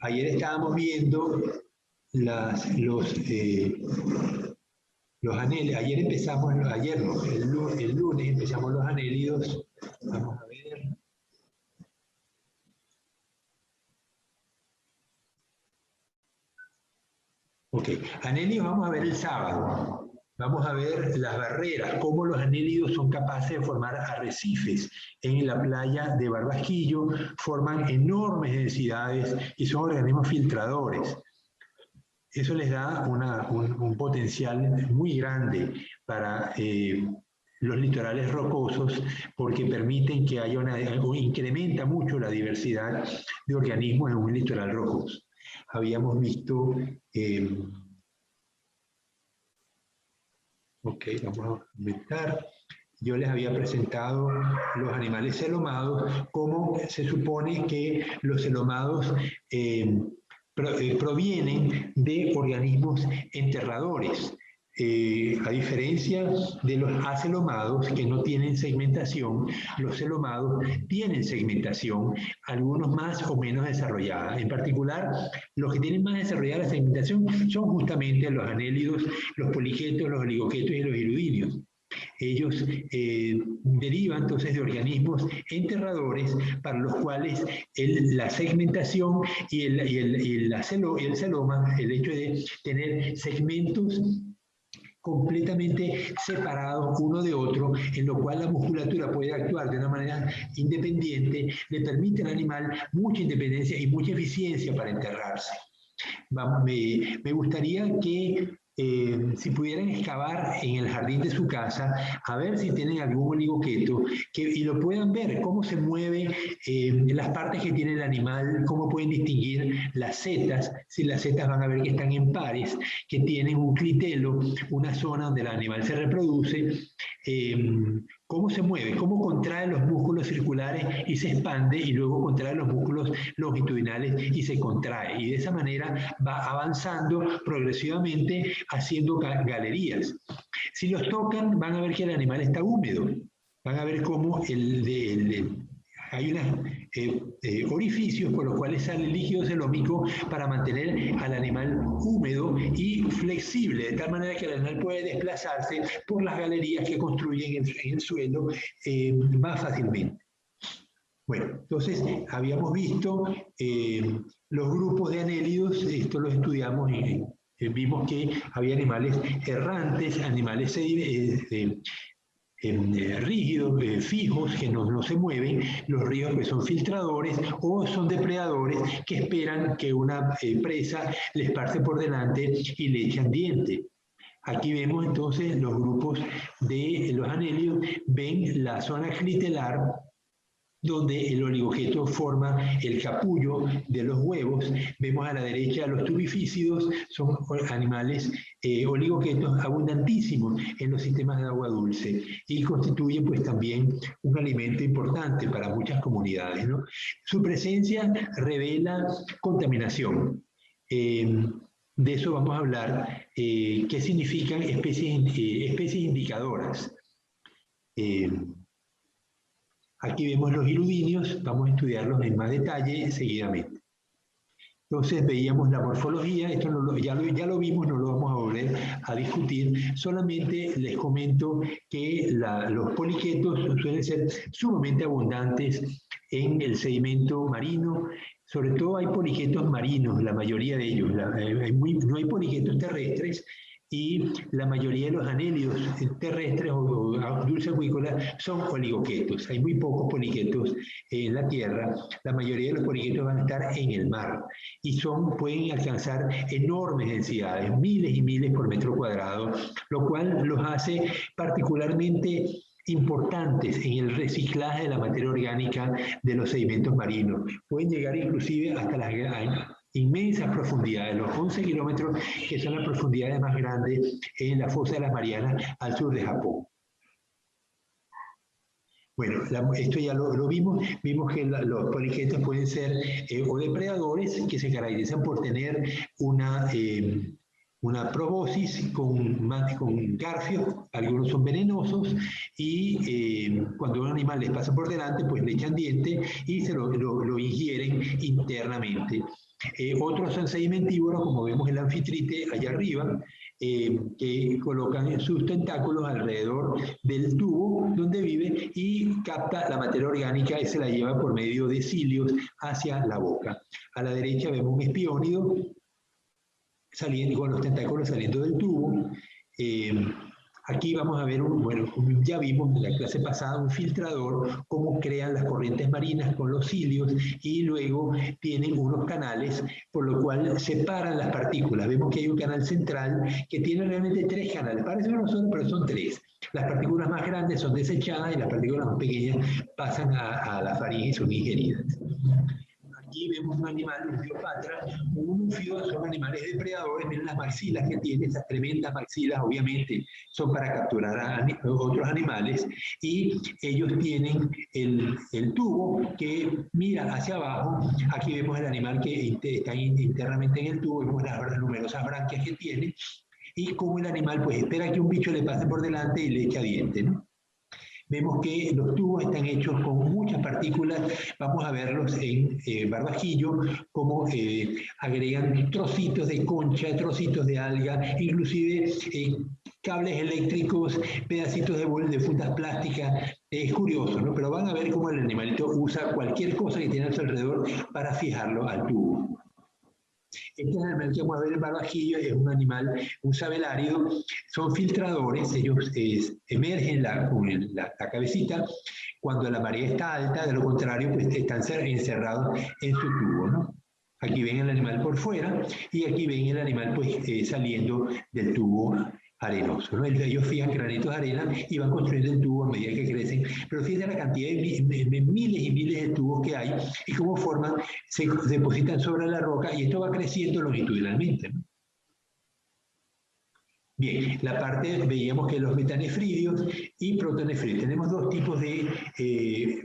Ayer estábamos viendo los anélidos. Ayer empezamos, ayer no, el lunes empezamos los anélidos. Vamos a ver. Ok, anélidos vamos a ver el sábado. Vamos a ver las barreras, cómo los anélidos son capaces de formar arrecifes en la playa de Barbasquillo, forman enormes densidades y son organismos filtradores. Eso les da un potencial muy grande para los litorales rocosos porque permiten que haya o incrementa mucho la diversidad de organismos en un litoral rocoso. Habíamos visto... ok, vamos a aumentar. Yo les había presentado los animales celomados, cómo se supone que los celomados provienen de organismos enterradores. A diferencia de los acelomados que no tienen segmentación, los celomados tienen segmentación, algunos más o menos desarrollada. En particular, los que tienen más desarrollada la segmentación son justamente los anélidos, los poliquetos, los oligoquetos y los hirudinios. Ellos derivan entonces de organismos enterradores para los cuales la segmentación y el celoma, el hecho de tener segmentos completamente separados uno de otro, en lo cual la musculatura puede actuar de una manera independiente, le permite al animal mucha independencia y mucha eficiencia para enterrarse. Me gustaría que si pudieran excavar en el jardín de su casa, a ver si tienen algún oligoqueto, y lo puedan ver, cómo se mueven las partes que tiene el animal, cómo pueden distinguir las setas, si las setas van a ver que están en pares, que tienen un clitelo, una zona donde el animal se reproduce, cómo se mueve, cómo contrae los músculos circulares y se expande, y luego contrae los músculos longitudinales y se contrae. Y de esa manera va avanzando progresivamente haciendo galerías. Si los tocan, van a ver que el animal está húmedo. Van a ver cómo hay unos orificios por los cuales sale el líquido celómico para mantener al animal húmedo y flexible, de tal manera que el animal puede desplazarse por las galerías que construyen en el suelo más fácilmente. Bueno, entonces habíamos visto los grupos de anélidos, esto lo estudiamos y vimos que había animales errantes, animales rígidos, fijos, que no se mueven, los ríos que son filtradores o son depredadores que esperan que una presa les pase por delante y le echan diente. Aquí vemos entonces los grupos de los anélidos, ven la zona clitelar, donde el oligoqueto forma el capullo de los huevos. Vemos a la derecha los tubifícidos, son animales oligoquetos abundantísimos en los sistemas de agua dulce y constituyen pues también un alimento importante para muchas comunidades, ¿no? Su presencia revela contaminación. De eso vamos a hablar. ¿Qué significan especies indicadoras? Aquí vemos los hirudinios, vamos a estudiarlos en más detalle seguidamente. Entonces veíamos la morfología, esto ya lo vimos, no lo vamos a volver a discutir, solamente les comento que los poliquetos suelen ser sumamente abundantes en el sedimento marino, sobre todo hay poliquetos marinos, la mayoría de ellos, no hay poliquetos terrestres, y la mayoría de los anélidos terrestres o dulceacuícolas son oligoquetos. Hay muy pocos poliquetos en la tierra, la mayoría de los poliquetos van a estar en el mar y pueden alcanzar enormes densidades, miles y miles por metro cuadrado, lo cual los hace particularmente importantes en el reciclaje de la materia orgánica de los sedimentos marinos. Pueden llegar inclusive hasta las inmensas profundidades, los 11 kilómetros, que son las profundidades más grandes en la fosa de las Marianas al sur de Japón. Bueno, esto ya lo vimos que los poliquetos pueden ser o depredadores que se caracterizan por tener una proboscis con garfios algunos son venenosos y cuando un animal les pasa por delante, pues le echan diente y se lo ingieren internamente. Otros son sedimentívoros, como vemos el anfitrite allá arriba, que colocan sus tentáculos alrededor del tubo donde vive y capta la materia orgánica y se la lleva por medio de cilios hacia la boca. A la derecha vemos un espiónido saliendo con los tentáculos saliendo del tubo. Aquí vamos a ver, ya vimos en la clase pasada un filtrador, cómo crean las corrientes marinas con los cilios y luego tienen unos canales por lo cual separan las partículas. Vemos que hay un canal central que tiene realmente 3 canales, parece que no son, pero son 3. Las partículas más grandes son desechadas y las partículas más pequeñas pasan a la faringe y son ingeridas. Aquí vemos un animal, un Uffiopatra. Un ufio son animales depredadores, miren las maxilas que tiene, esas tremendas maxilas, obviamente son para capturar a otros animales, y ellos tienen el tubo que mira hacia abajo. Aquí vemos el animal que está internamente en el tubo, vemos las numerosas branquias que tiene, y cómo el animal pues espera que un bicho le pase por delante y le echa diente, ¿no? Vemos que los tubos están hechos con muchas partículas. Vamos a verlos en Barbajillo, como agregan trocitos de concha, trocitos de alga, inclusive cables eléctricos, pedacitos de fundas plásticas. Es curioso, ¿no? Pero van a ver cómo el animalito usa cualquier cosa que tiene a su alrededor para fijarlo al tubo. Este animal que vamos a ver en Barbajillo es un animal, un sabelárido, son filtradores, ellos emergen con la cabecita cuando la marea está alta, de lo contrario pues están encerrados en su tubo, ¿no? Aquí ven el animal por fuera y aquí ven el animal pues saliendo del tubo arenoso, ¿no? Ellos fijan granitos de arena y van construyendo el tubo a medida que crecen, pero fíjense la cantidad de miles y miles de tubos que hay y cómo forman, se depositan sobre la roca y esto va creciendo longitudinalmente, ¿no? Bien, la parte, veíamos que los metanefridios y protonefridios, tenemos 2 tipos de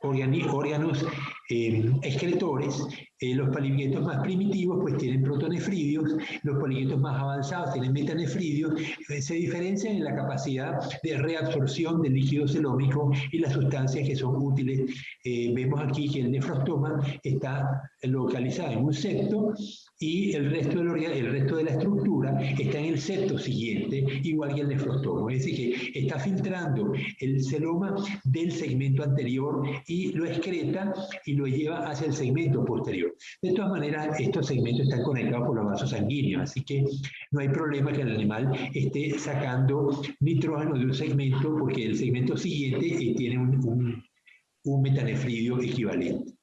órganos excretores. Los poliquetos más primitivos pues tienen protonefridios, los poliquetos más avanzados tienen metanefridios. Se diferencian en la capacidad de reabsorción del líquido celómico y las sustancias que son útiles. Vemos aquí que el nefrostoma está localizado en un septo y el resto de la estructura está en el septo siguiente, igual que el nefrostoma. Es decir, que está filtrando el celoma del segmento anterior y lo excreta y lo lleva hacia el segmento posterior. De todas maneras, estos segmentos están conectados por los vasos sanguíneos, así que no hay problema que el animal esté sacando nitrógeno de un segmento porque el segmento siguiente tiene un metanefridio equivalente.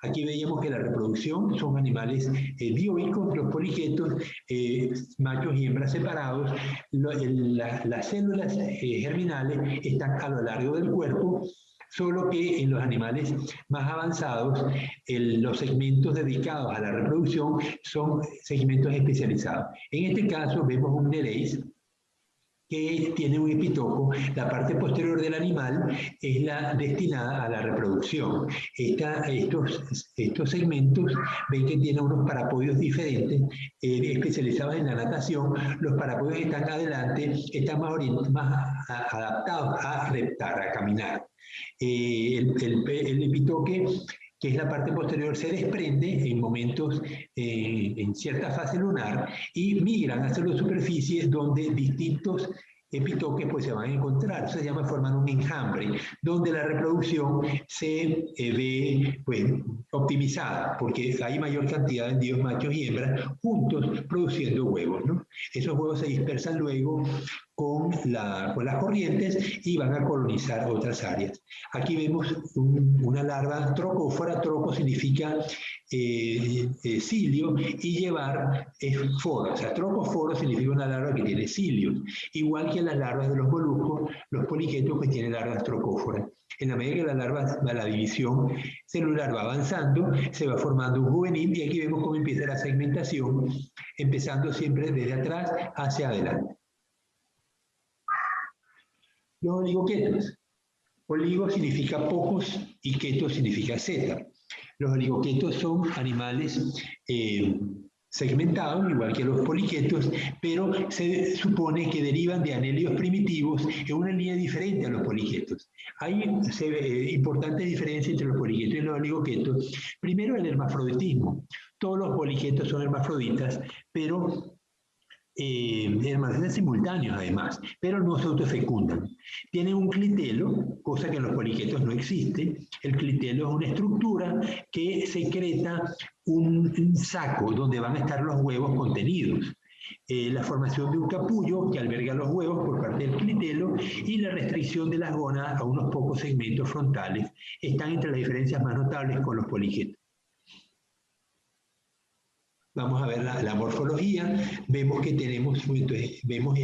Aquí veíamos que la reproducción son animales dioicos, los poliquetos, machos y hembras separados. Las células germinales están a lo largo del cuerpo, solo que en los animales más avanzados los segmentos dedicados a la reproducción son segmentos especializados. En este caso vemos un nereis que tiene un epitoco. La parte posterior del animal es la destinada a la reproducción. Estos segmentos ven que tienen unos parapodios diferentes, especializados en la natación. Los parapodios están adelante, están más adaptados a reptar, a caminar. El epitoque, que es la parte posterior, se desprende en momentos, en cierta fase lunar, y migran hacia la superficie donde distintos epitoques pues se van a encontrar. Eso se llama formar un enjambre, donde la reproducción se ve pues optimizada, porque hay mayor cantidad de individuos machos y hembras juntos produciendo huevos, ¿no? Esos huevos se dispersan luego con las corrientes y van a colonizar otras áreas. Aquí vemos una larva trocófora. Troco significa cilio y llevar es foro. O sea, trocóforo significa una larva que tiene cilios. Igual que las larvas de los moluscos, los poliquetos que tienen larvas trocóforas. En la medida que la división celular va avanzando, se va formando un juvenil y aquí vemos cómo empieza la segmentación, empezando siempre desde atrás hacia adelante. Los oligoquetos. Oligo significa pocos y keto significa zeta. Los oligoquetos son animales segmentados, igual que los poliquetos, pero se supone que derivan de anelios primitivos en una línea diferente a los poliquetos. Hay importantes diferencias entre los poliquetos y los oligoquetos. Primero, el hermafroditismo. Todos los poliquetos son hermafroditas, pero hermafroditas simultáneos además, pero no se autofecundan. Tienen un clitelo, cosa que en los poliquetos no existe. El clitelo es una estructura que secreta un saco donde van a estar los huevos contenidos. La formación de un capullo que alberga los huevos por parte del clitelo y la restricción de las gónadas a unos pocos segmentos frontales están entre las diferencias más notables con los poliquetos. Vamos a ver la morfología, vemos que tenemos, entonces, vemos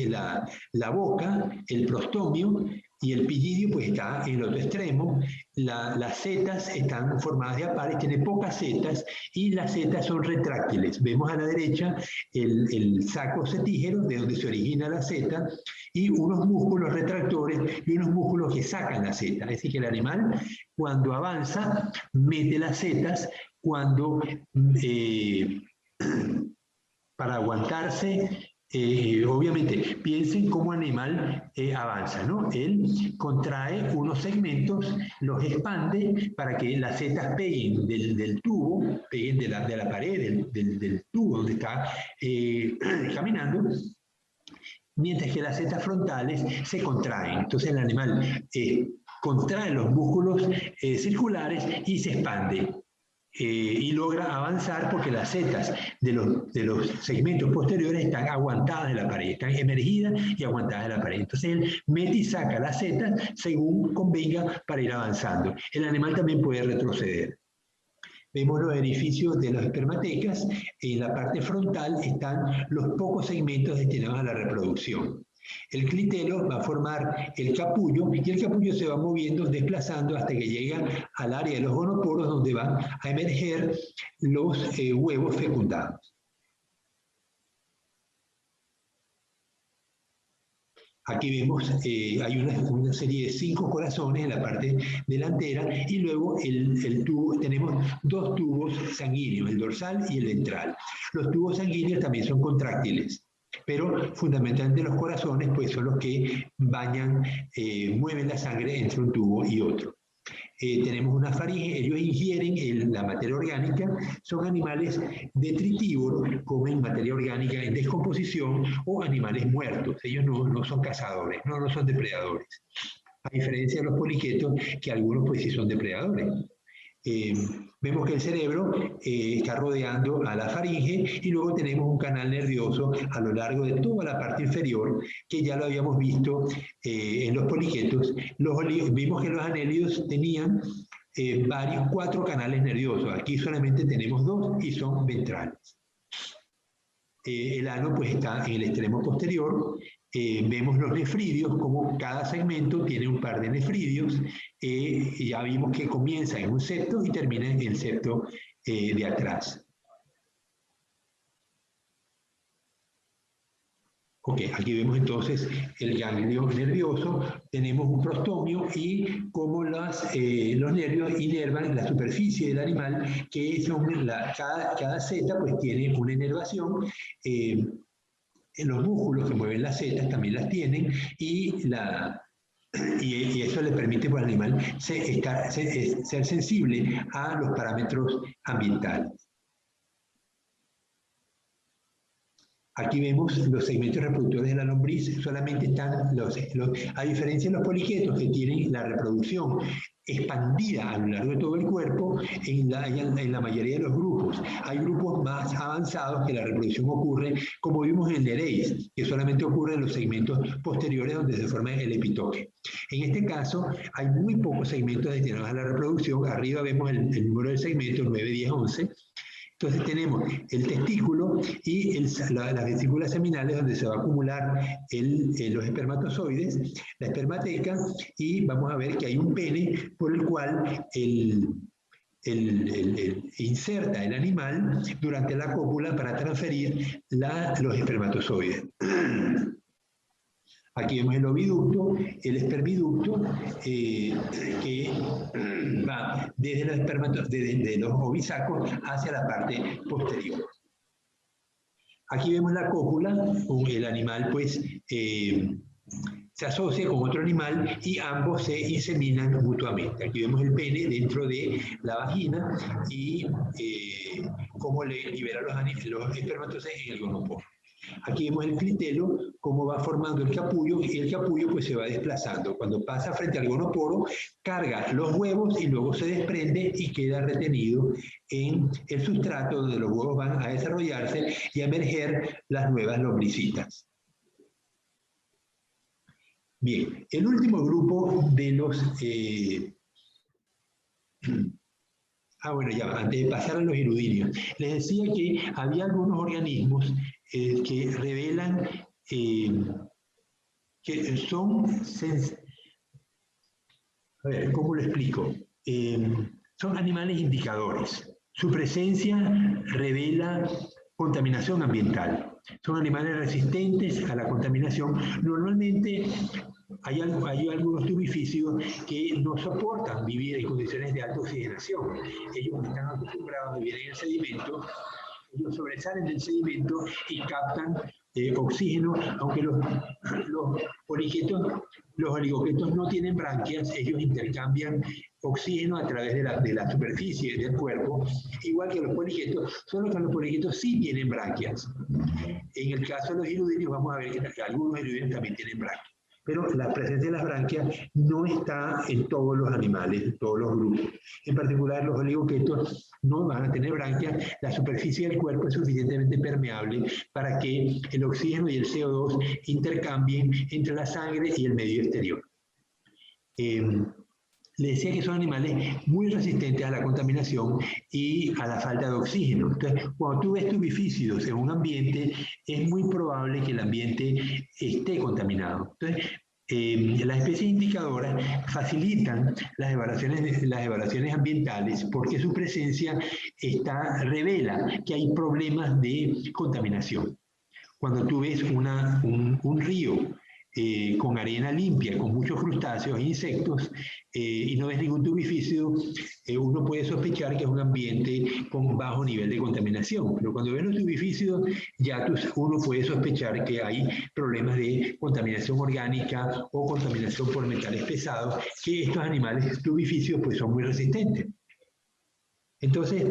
la boca, el prostomio, y el pillidio pues está en el otro extremo. Las setas están formadas de apares, tiene pocas setas, y las setas son retráctiles. Vemos a la derecha el saco setígero, de donde se origina la seta, y unos músculos retractores y unos músculos que sacan la seta. Es decir, que el animal, cuando avanza, mete las setas, cuando para aguantarse, obviamente, piensen cómo animal avanza, ¿no? Él contrae unos segmentos, los expande para que las setas peguen del tubo, peguen de la pared, del tubo donde está caminando, mientras que las setas frontales se contraen. Entonces el animal contrae los músculos circulares y se expande. Y logra avanzar porque las setas de los segmentos posteriores están aguantadas de la pared, están emergidas y aguantadas de la pared. Entonces él mete y saca las setas según convenga para ir avanzando. El animal también puede retroceder. Vemos los edificios de las espermatecas. En la parte frontal están los pocos segmentos destinados a la reproducción. El clitelo va a formar el capullo y el capullo se va moviendo, desplazando hasta que llega al área de los gonoporos, donde van a emerger los huevos fecundados. Aquí vemos, hay una serie de 5 corazones en la parte delantera y luego el tubo, tenemos 2 tubos sanguíneos, el dorsal y el ventral. Los tubos sanguíneos también son contráctiles, pero fundamentalmente los corazones pues son los que bañan, mueven la sangre entre un tubo y otro. Tenemos una faringe, ellos ingieren la materia orgánica, son animales detritívoros, comen materia orgánica en descomposición o animales muertos, ellos no son cazadores, no son depredadores, a diferencia de los poliquetos que algunos pues sí son depredadores. Vemos que el cerebro está rodeando a la faringe y luego tenemos un canal nervioso a lo largo de toda la parte inferior, que ya lo habíamos visto en los poliquetos. Vimos que los anélidos tenían 4 canales nerviosos. Aquí solamente tenemos 2 y son ventrales. El ano pues está en el extremo posterior. Vemos los nefridios, como cada segmento tiene un par de nefridios. Ya vimos que comienza en un septo y termina en el septo de atrás. Ok, aquí vemos entonces el ganglio nervioso, tenemos un prostomio y cómo los nervios inervan la superficie del animal, que son cada seta pues tiene una inervación. Los músculos que mueven las setas también las tienen y eso le permite pues, al animal ser sensible a los parámetros ambientales. Aquí vemos los segmentos reproductores de la lombriz, solamente están a diferencia de los poliquetos que tienen la reproducción expandida a lo largo de todo el cuerpo, en la mayoría de los grupos. Hay grupos más avanzados que la reproducción ocurre, como vimos en el Nereis, que solamente ocurre en los segmentos posteriores donde se forma el epitoque. En este caso, hay muy pocos segmentos destinados a la reproducción. Arriba vemos el número del segmento, 9, 10, 11. Entonces tenemos el testículo y las vesículas seminales donde se va a acumular los espermatozoides, la espermateca, y vamos a ver que hay un pene por el cual inserta el animal durante la cópula para transferir los espermatozoides. Aquí vemos el oviducto, el espermiducto, que va desde los ovisacos hacia la parte posterior. Aquí vemos la cópula, el animal pues se asocia con otro animal y ambos se inseminan mutuamente. Aquí vemos el pene dentro de la vagina y cómo le libera los espermatozoides en el gonoporo. Aquí vemos el clitelo, cómo va formando el capullo, y el capullo pues se va desplazando. Cuando pasa frente al gonoporo, carga los huevos y luego se desprende y queda retenido en el sustrato donde los huevos van a desarrollarse y a emerger las nuevas lombricitas. Bien, el último grupo de los... bueno, ya, antes de pasar a los hirudinios, les decía que había algunos organismos que revelan que son... A ver, ¿cómo lo explico? Son animales indicadores. Su presencia revela contaminación ambiental. Son animales resistentes a la contaminación. Normalmente hay algunos tubificios que no soportan vivir en condiciones de alta oxigenación. Ellos están acostumbrados a vivir en el sedimento, ellos sobresalen del sedimento y captan oxígeno, aunque los oligoquetos no tienen branquias, ellos intercambian oxígeno a través de la superficie del cuerpo, igual que los poliquetos, solo que los poliquetos sí tienen branquias. En el caso de los hirudinios vamos a ver que algunos hirudinios también tienen branquias. Pero la presencia de las branquias no está en todos los animales, en todos los grupos. En particular, los oligoquetos no van a tener branquias. La superficie del cuerpo es suficientemente permeable para que el oxígeno y el CO2 intercambien entre la sangre y el medio exterior. Le decía que son animales muy resistentes a la contaminación y a la falta de oxígeno. Entonces, cuando tú ves tubifícidos en un ambiente, es muy probable que el ambiente esté contaminado. Entonces, las especies indicadoras facilitan las evaluaciones ambientales porque su presencia revela que hay problemas de contaminación. Cuando tú ves un río con arena limpia, con muchos crustáceos e insectos, y no ves ningún tubifícido, uno puede sospechar que es un ambiente con bajo nivel de contaminación. Pero cuando ves los tubifícidos, ya uno puede sospechar que hay problemas de contaminación orgánica o contaminación por metales pesados, que estos animales tubifícidos pues son muy resistentes. Entonces,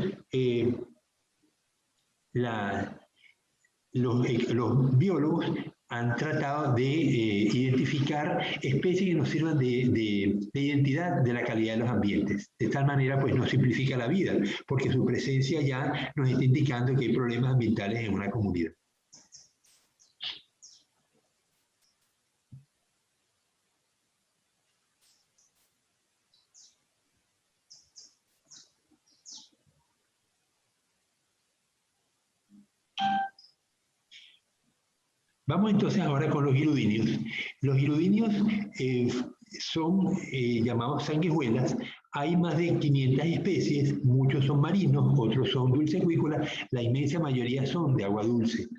los biólogos han tratado de identificar especies que nos sirvan de identidad de la calidad de los ambientes. De tal manera, pues nos simplifica la vida, porque su presencia ya nos está indicando que hay problemas ambientales en una comunidad. Vamos entonces ahora con los hirudinios. Los hirudinios son llamados sanguijuelas. Hay más de 500 especies, muchos son marinos, otros son dulceacuícolas, la inmensa mayoría son de agua dulce.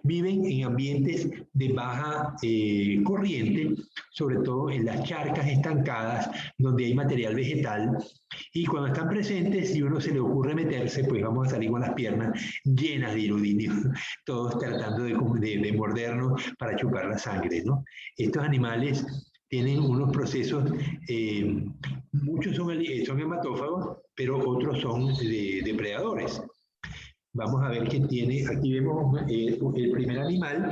Viven en ambientes de baja corriente, sobre todo en las charcas estancadas, donde hay material vegetal, y cuando están presentes, si uno se le ocurre meterse, pues vamos a salir con las piernas llenas de hirudinios, todos tratando de mordernos para chupar la sangre, ¿no? Estos animales tienen unos procesos, muchos son hematófagos, pero otros son depredadores. Vamos a ver que tiene, aquí vemos el primer animal,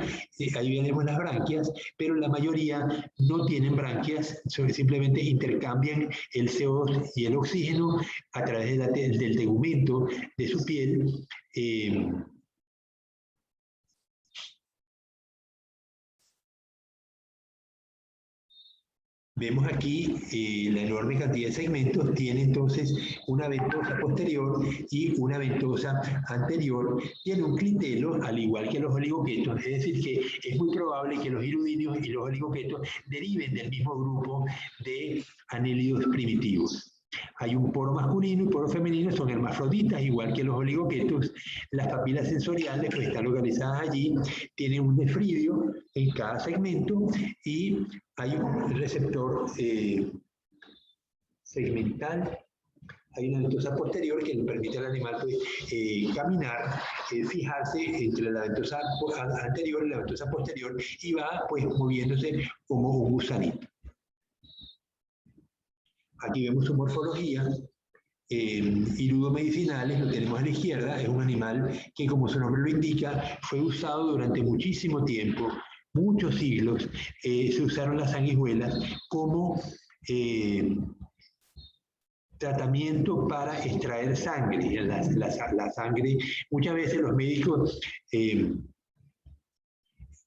ahí vemos las branquias, pero la mayoría no tienen branquias, simplemente intercambian el CO2 y el oxígeno a través del tegumento de su piel. Vemos aquí la enorme cantidad de segmentos, tiene entonces una ventosa posterior y una ventosa anterior, tiene un clitelo, al igual que los oligoquetos, es decir, que es muy probable que los hirudinios y los oligoquetos deriven del mismo grupo de anélidos primitivos. Hay un poro masculino y poro femenino, son hermafroditas, igual que los oligoquetos. Las papilas sensoriales pues, están localizadas allí, tienen un nefridio en cada segmento y hay un receptor segmental hay una ventosa posterior que le permite al animal pues, caminar, fijarse entre la ventosa anterior y la ventosa posterior y va pues moviéndose como un gusanito. Aquí vemos su morfología. Hirudo medicinales, lo tenemos a la izquierda, es un animal que, como su nombre lo indica, fue usado durante muchísimo tiempo, muchos siglos. Se usaron las sanguijuelas como tratamiento para extraer sangre. La sangre, muchas veces los médicos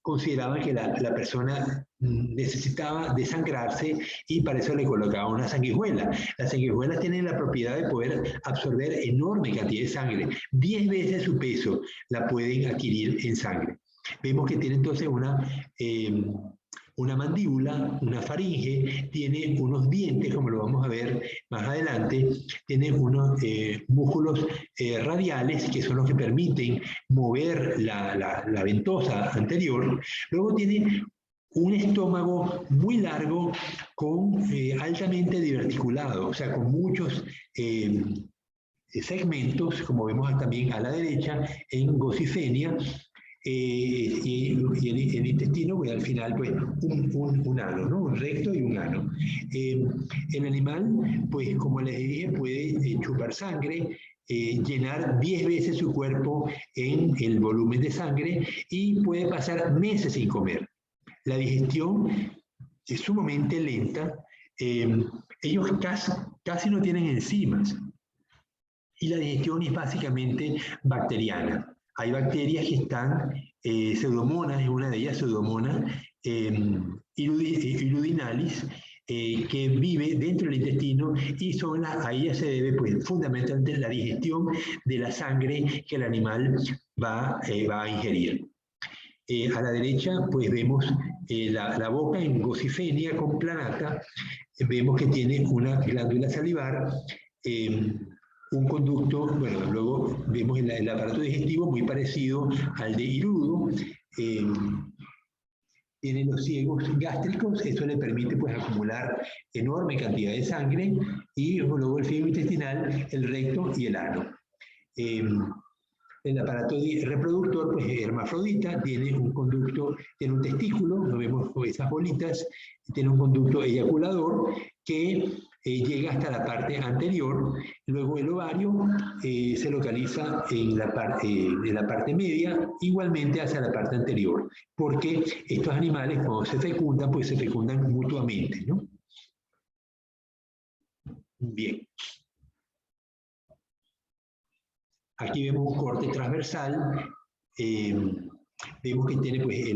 consideraban que la persona necesitaba desangrarse y para eso le colocaban una sanguijuela. Las sanguijuelas tienen la propiedad de poder absorber enorme cantidad de sangre. 10 veces su peso la pueden adquirir en sangre. Vemos que tiene entonces una mandíbula, una faringe, tiene unos dientes, como lo vamos a ver más adelante, tiene unos músculos radiales, que son los que permiten mover la ventosa anterior. Luego tiene un estómago muy largo, altamente diverticulado, o sea, con muchos segmentos, como vemos también a la derecha, en gosifenia, y el intestino, pues al final, pues un ano, ¿no? Un recto y un ano. El animal, pues como les dije, puede chupar sangre, llenar 10 veces su cuerpo en el volumen de sangre y puede pasar meses sin comer. La digestión es sumamente lenta. Ellos casi no tienen enzimas y la digestión es básicamente bacteriana. Hay bacterias que están, Pseudomonas es una de ellas, Pseudomonas hirudinalis, que vive dentro del intestino y a ella se debe pues, fundamentalmente la digestión de la sangre que el animal va a ingerir. A la derecha pues vemos la boca en gosifenia con planata, vemos que tiene una glándula salivar, un conducto, bueno, luego vemos el aparato digestivo muy parecido al de Hirudo, tiene los ciegos gástricos, eso le permite pues acumular enorme cantidad de sangre, y luego el fiego intestinal, el recto y el ano. El aparato reproductor pues, es hermafrodita, tiene un conducto, tiene un testículo, lo vemos con esas bolitas, tiene un conducto eyaculador que llega hasta la parte anterior, luego el ovario se localiza en la parte media, igualmente hacia la parte anterior, porque estos animales cuando se fecundan, pues se fecundan mutuamente, ¿no? Bien. Aquí vemos un corte transversal, vemos que tiene pues,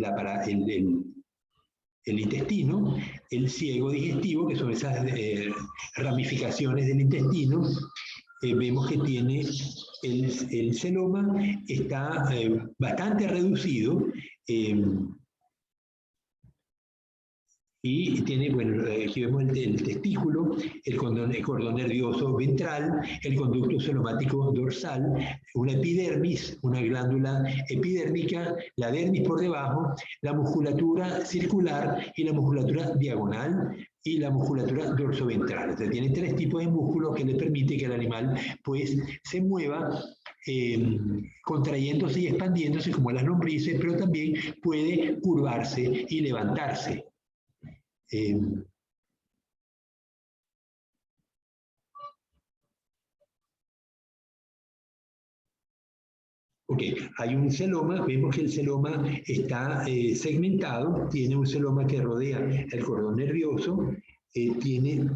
el intestino, el ciego digestivo, que son esas ramificaciones del intestino, vemos que tiene el celoma, está bastante reducido, y tiene, bueno, aquí vemos el testículo, el cordón nervioso ventral, el conducto celomático dorsal, una epidermis, una glándula epidérmica, la dermis por debajo, la musculatura circular y la musculatura diagonal y la musculatura dorsoventral. O sea, tiene 3 tipos de músculos que le permite que el animal pues se mueva contrayéndose y expandiéndose como las lombrices, pero también puede curvarse y levantarse. Ok, hay un celoma, vemos que el celoma está segmentado, tiene un celoma que rodea el cordón nervioso, tiene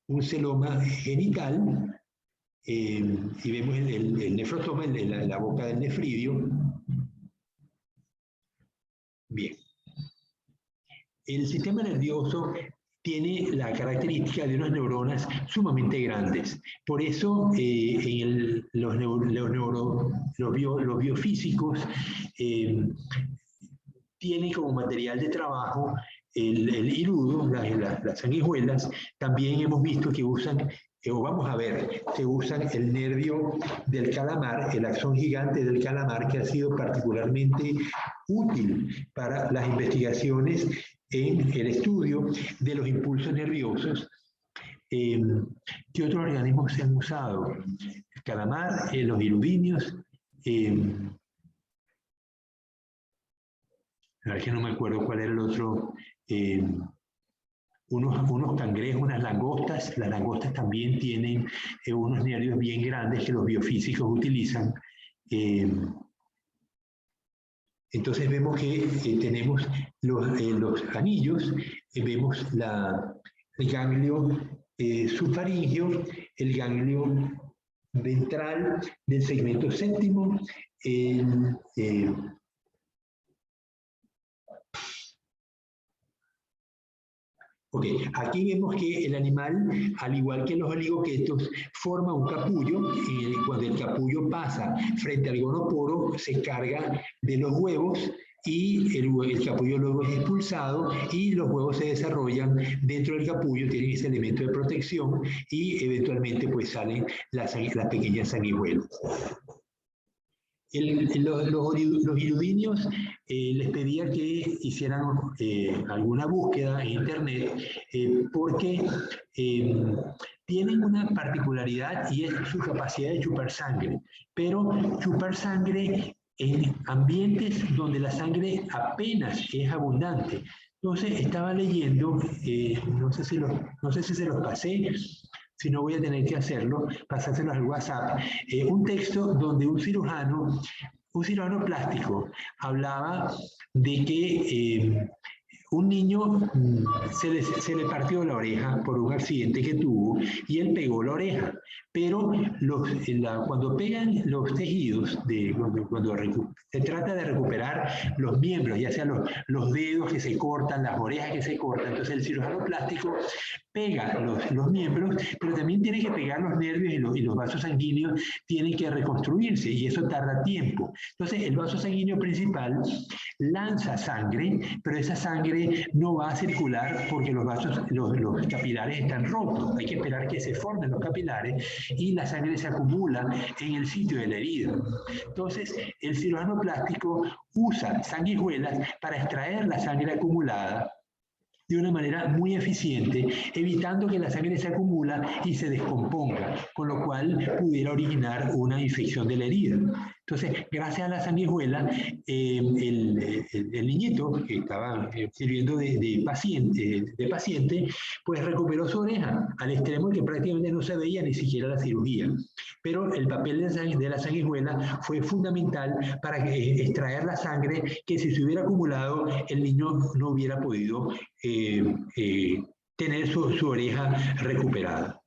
un celoma genital, y vemos el nefrostoma, la boca del nefridio. Bien. El sistema nervioso tiene la característica de unas neuronas sumamente grandes. Por eso, los biofísicos tienen como material de trabajo el hirudo, las sanguijuelas. También hemos visto que usan, o vamos a ver, que usan el nervio del calamar, el axón gigante del calamar, que ha sido particularmente útil para las investigaciones en el estudio de los impulsos nerviosos. ¿Qué otros organismos se han usado? El calamar, los virubinios, la verdad es que no me acuerdo cuál era el otro, unos cangrejos, unas langostas. Las langostas también tienen unos nervios bien grandes que los biofísicos utilizan. Entonces vemos que tenemos los anillos, vemos el ganglio subfaringeo, el ganglio ventral del segmento séptimo, ok, aquí vemos que el animal, al igual que los oligoquetos, forma un capullo y cuando el capullo pasa frente al gonoporo se carga de los huevos y el capullo luego es expulsado y los huevos se desarrollan dentro del capullo, tienen ese elemento de protección y eventualmente pues salen las pequeñas sanguijuelas. Los irudinios les pedía que hicieran alguna búsqueda en internet porque tienen una particularidad y es su capacidad de chupar sangre, pero chupar sangre en ambientes donde la sangre apenas es abundante. Entonces estaba leyendo, no sé si se los pasé, si no voy a tener que hacerlo, pasárselo al WhatsApp, un texto donde un cirujano plástico hablaba de que un niño se le partió la oreja por un accidente que tuvo y él pegó la oreja, pero cuando pegan los tejidos, cuando se trata de recuperar los miembros, ya sean los dedos que se cortan, las orejas que se cortan, entonces el cirujano plástico pega los miembros, pero también tiene que pegar los nervios y los vasos sanguíneos tienen que reconstruirse y eso tarda tiempo. Entonces el vaso sanguíneo principal lanza sangre, pero esa sangre no va a circular porque los capilares están rotos. Hay que esperar que se formen los capilares y la sangre se acumula en el sitio de la herida. Entonces el cirujano plástico usa sanguijuelas para extraer la sangre acumulada de una manera muy eficiente, evitando que la sangre se acumula y se descomponga, con lo cual pudiera originar una infección de la herida. Entonces, gracias a la sanguijuela, el niñito que estaba sirviendo de paciente, pues recuperó su oreja, al extremo que prácticamente no se veía ni siquiera la cirugía. Pero el papel de la sanguijuela fue fundamental para extraer la sangre que si se hubiera acumulado, el niño no hubiera podido tener su oreja recuperada.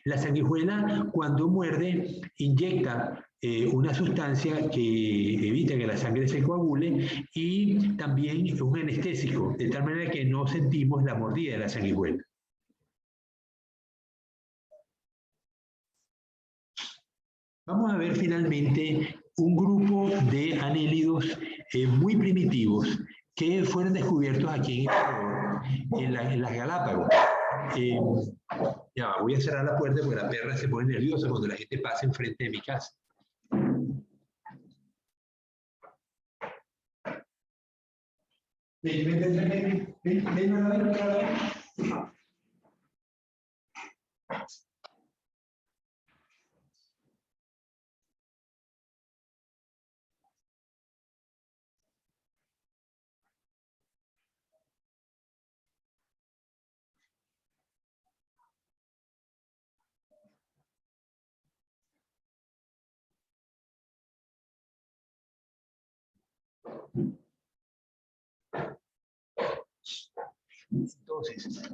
La sanguijuela, cuando muerde, inyecta una sustancia que evita que la sangre se coagule y también un anestésico, de tal manera que no sentimos la mordida de la sanguijuela. Vamos a ver finalmente un grupo de anélidos muy primitivos que fueron descubiertos aquí en las Galápagos. Ya, voy a cerrar la puerta porque la perra se pone nerviosa cuando la gente pasa enfrente de mi casa. Ven a ver. Entonces,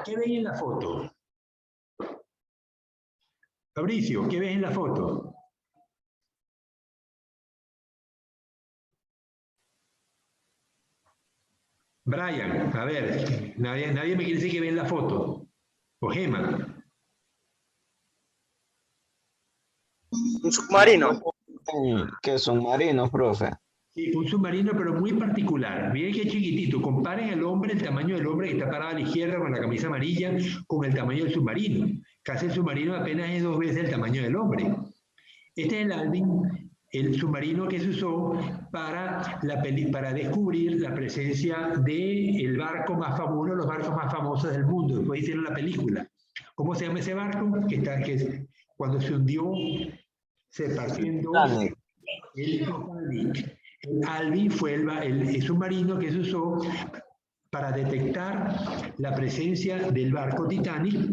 ¿qué ven en la foto? Fabricio, ¿qué ves en la foto? Brian, a ver, nadie me quiere decir que ve en la foto. O Gema. Un submarino. Que son marinos, profe. Sí, un submarino, pero muy particular. Miren qué chiquitito. Comparen el tamaño del hombre que está parado a la izquierda con la camisa amarilla, con el tamaño del submarino. Casi el submarino apenas es 2 veces el tamaño del hombre. Este es el Alvin, el submarino que se usó para descubrir la presencia del barco más famoso, uno de los barcos más famosos del mundo. Después hicieron la película. ¿Cómo se llama ese barco? Cuando se hundió, se partió en dos. El Titanic. El Alvin fue el submarino que se usó para detectar la presencia del barco Titanic.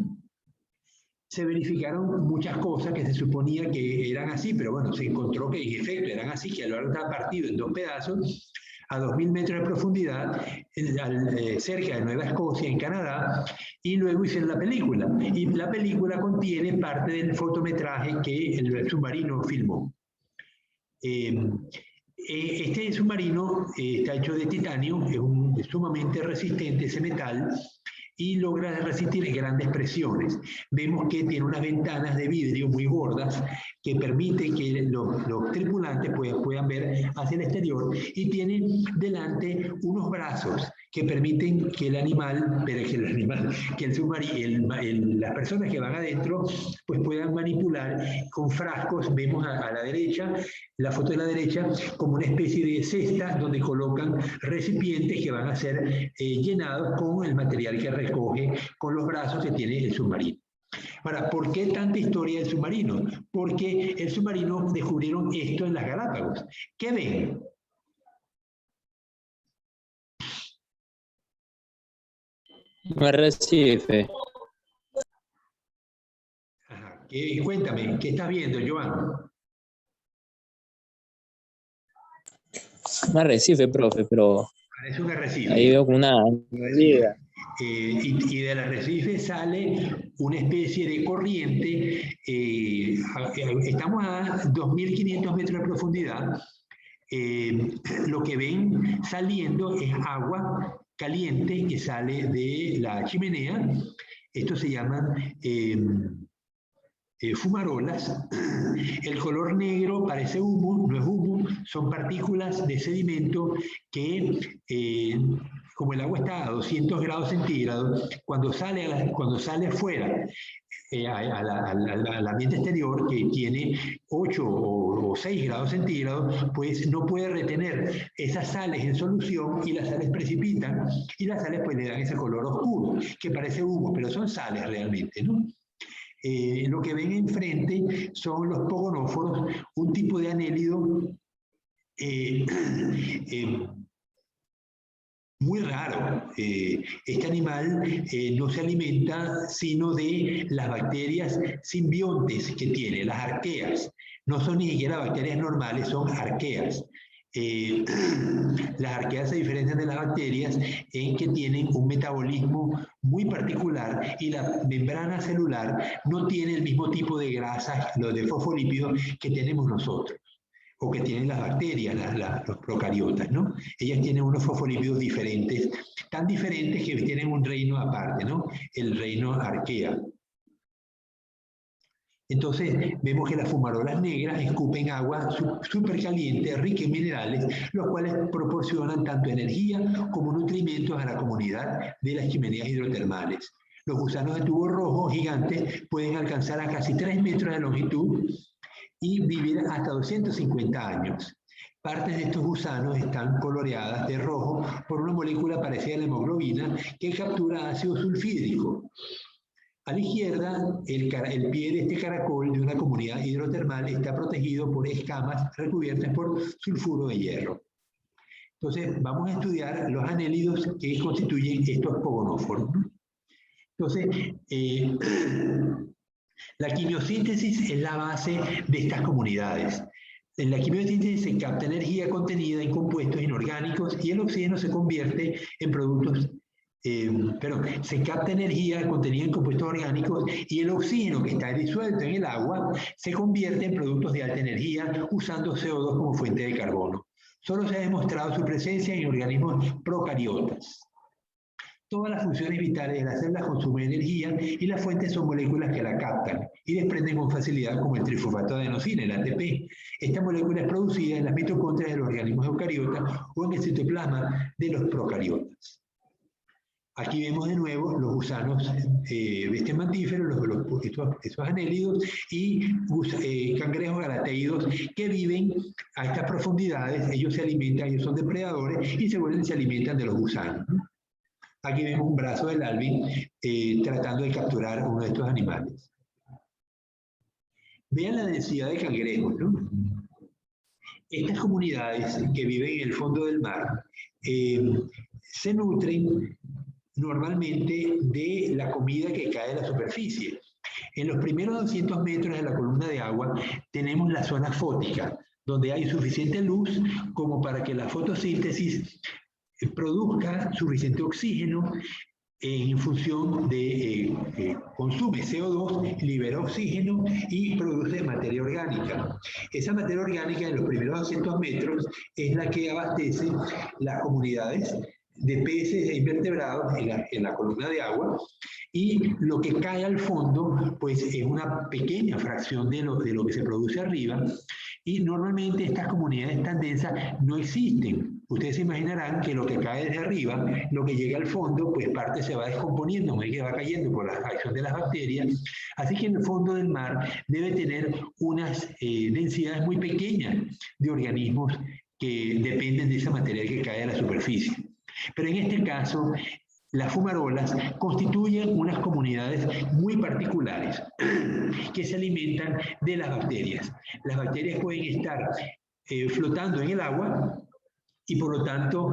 Se verificaron muchas cosas que se suponía que eran así, pero bueno, se encontró que en efecto eran así, que el barco estaba partido en dos pedazos a 2.000 metros de profundidad, cerca de Nueva Escocia, en Canadá, y luego hicieron la película. Y la película contiene parte del fotometraje que el submarino filmó. Este submarino está hecho de titanio, es sumamente resistente ese metal y logra resistir grandes presiones. Vemos que tiene unas ventanas de vidrio muy gordas que permiten que los tripulantes puedan ver hacia el exterior, y tiene delante unos brazos que permiten que el animal, que el submarino, las personas que van adentro, pues puedan manipular con frascos. Vemos a la derecha, la foto de la derecha, como una especie de cesta donde colocan recipientes que van a ser llenados con el material que recoge con los brazos que tiene el submarino. Ahora, ¿por qué tanta historia del submarino? Porque el submarino descubrieron esto en las Galápagos. ¿Qué ven? Un arrecife. Ajá. Cuéntame, ¿qué estás viendo, Joan? Un arrecife, profe, pero Parece un arrecife. ahí veo como una liga. Y del arrecife sale una especie de corriente. Estamos a 2.500 metros de profundidad. Lo que ven saliendo es agua caliente que sale de la chimenea. Esto se llaman fumarolas. El color negro parece humo, no es humo, son partículas de sedimento que, como el agua está a 200 grados centígrados, cuando sale fuera al ambiente exterior, que tiene 8 o 6 grados centígrados, pues no puede retener esas sales en solución, y las sales precipitan, y las sales pues le dan ese color oscuro, que parece humo, pero son sales realmente, ¿no? Lo que ven enfrente son los pogonóforos, un tipo de anélido muy raro. Este animal no se alimenta sino de las bacterias simbiontes que tiene, las arqueas. No son ni siquiera bacterias normales, son arqueas. Las arqueas se diferencian de las bacterias en que tienen un metabolismo muy particular, y la membrana celular no tiene el mismo tipo de grasas, los de fosfolípidos, que tenemos nosotros, o que tienen las bacterias, los procariotas, ¿no? Ellas tienen unos fosfolípidos diferentes, tan diferentes que tienen un reino aparte, ¿no? El reino arquea. Entonces vemos que las fumarolas negras escupen agua súper caliente, rica en minerales, los cuales proporcionan tanto energía como nutrimentos a la comunidad de las chimeneas hidrotermales. Los gusanos de tubo rojo gigantes pueden alcanzar a casi 3 metros de longitud y vivir hasta 250 años. Partes de estos gusanos están coloreadas de rojo por una molécula parecida a la hemoglobina que captura ácido sulfídrico. A la izquierda, el pie de este caracol de una comunidad hidrotermal está protegido por escamas recubiertas por sulfuro de hierro. Entonces, vamos a estudiar los anélidos que constituyen estos pogonóforos. Entonces, la quimiosíntesis es la base de estas comunidades. En la quimiosíntesis se capta energía contenida en compuestos inorgánicos, y el oxígeno se convierte en productos. Se capta energía contenida en compuestos orgánicos, y el oxígeno que está disuelto en el agua se convierte en productos de alta energía usando CO2 como fuente de carbono. Solo se ha demostrado su presencia en organismos procariotas. Todas las funciones vitales de las células consumen energía, y las fuentes son moléculas que la captan y desprenden con facilidad, como el trifosfato de adenosina, el ATP. Esta molécula es producida en las mitocondrias de los organismos eucariotas o en el citoplasma de los procariotas. Aquí vemos de nuevo los gusanos mantíferos, estos anélidos, y cangrejos galateídos que viven a estas profundidades. Ellos se alimentan, ellos son depredadores, y se alimentan de los gusanos, ¿no? Aquí vemos un brazo del Alvin tratando de capturar uno de estos animales. Vean la densidad de cangrejos, ¿no? Estas comunidades que viven en el fondo del mar se nutren normalmente de la comida que cae de la superficie. En los primeros 200 metros de la columna de agua tenemos la zona fótica, donde hay suficiente luz como para que la fotosíntesis produzca suficiente oxígeno en función de consume CO2, libera oxígeno y produce materia orgánica. Esa materia orgánica en los primeros 200 metros es la que abastece las comunidades de peces e invertebrados en la columna de agua, y lo que cae al fondo pues es una pequeña fracción de lo que se produce arriba, y normalmente estas comunidades tan densas no existen. Ustedes se imaginarán que lo que cae desde arriba, lo que llega al fondo, pues parte se va descomponiendo, que va cayendo por la acción de las bacterias. Así que en el fondo del mar debe tener unas densidades muy pequeñas de organismos que dependen de esa materia que cae a la superficie. Pero en este caso, las fumarolas constituyen unas comunidades muy particulares que se alimentan de las bacterias. Las bacterias pueden estar flotando en el agua y por lo tanto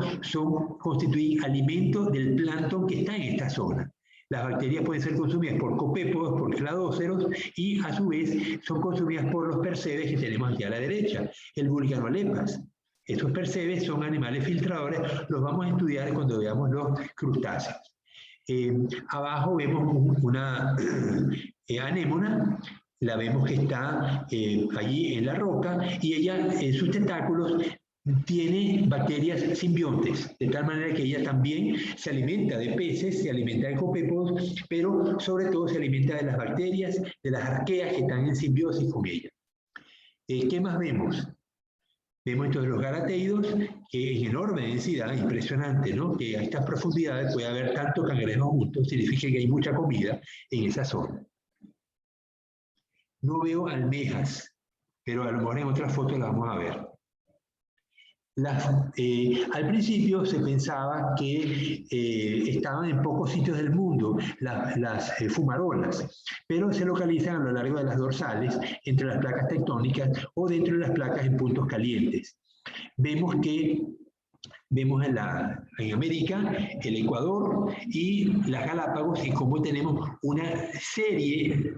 constituyen alimento del plancton que está en esta zona. Las bacterias pueden ser consumidas por copépodos, por cladóceros, y a su vez son consumidas por los percebes que tenemos aquí a la derecha, el vulcanolepas. Estos percebes son animales filtradores, los vamos a estudiar cuando veamos los crustáceos. Abajo vemos una anémona, la vemos que está allí en la roca, y ella en sus tentáculos tiene bacterias simbiontes, de tal manera que ella también se alimenta de peces, se alimenta de copépodos, pero sobre todo se alimenta de las bacterias, de las arqueas que están en simbiosis con ella. ¿Qué más vemos? Vemos entonces los garateídos, que en enorme densidad, impresionante, ¿no? Que a estas profundidades puede haber tanto cangrejos juntos, significa que hay mucha comida en esa zona. No veo almejas, pero a lo mejor en otra foto la vamos a ver. Al principio se pensaba que estaban en pocos sitios del mundo las fumarolas, pero se localizan a lo largo de las dorsales, entre las placas tectónicas o dentro de las placas en puntos calientes. Vemos en América, el Ecuador y las Galápagos, y cómo tenemos una serie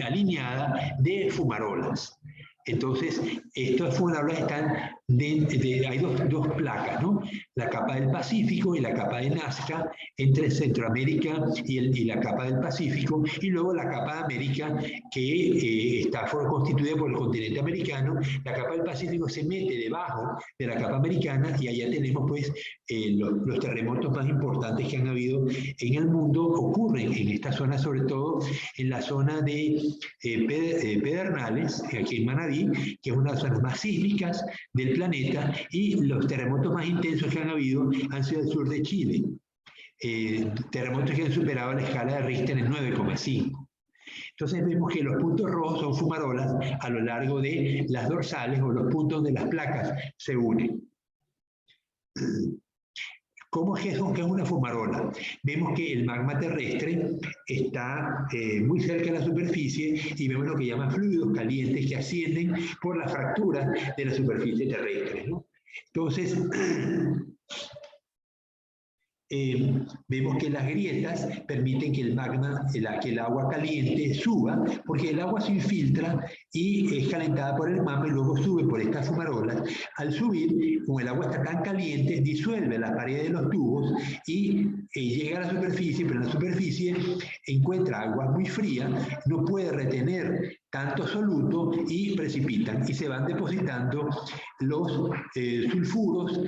alineada de fumarolas. Entonces, estas fumarolas están hay dos placas, ¿no? La capa del Pacífico y la capa de Nazca, entre Centroamérica y la capa del Pacífico, y luego la capa de América, que está constituida por el continente americano. La capa del Pacífico se mete debajo de la capa americana, y allá tenemos pues los terremotos más importantes que han habido en el mundo. Ocurren en esta zona, sobre todo en la zona de Pedernales, aquí en Manabí, que es una de las zonas más sísmicas del planeta, y los terremotos más intensos que han habido han sido al sur de Chile. Terremotos que han superado la escala de Richter en 9,5. Entonces vemos que los puntos rojos son fumarolas a lo largo de las dorsales, o los puntos donde las placas se unen. ¿Cómo es una fumarola? Vemos que el magma terrestre está muy cerca de la superficie, y vemos lo que llaman fluidos calientes que ascienden por las fracturas de la superficie terrestre, ¿no? Entonces, vemos que las grietas permiten que el magma, que el agua caliente suba, porque el agua se infiltra y es calentada por el magma y luego sube por estas fumarolas. Al subir, como el agua está tan caliente, disuelve las paredes de los tubos y llega a la superficie, pero en la superficie encuentra agua muy fría, no puede retener tanto soluto y precipitan, y se van depositando los sulfuros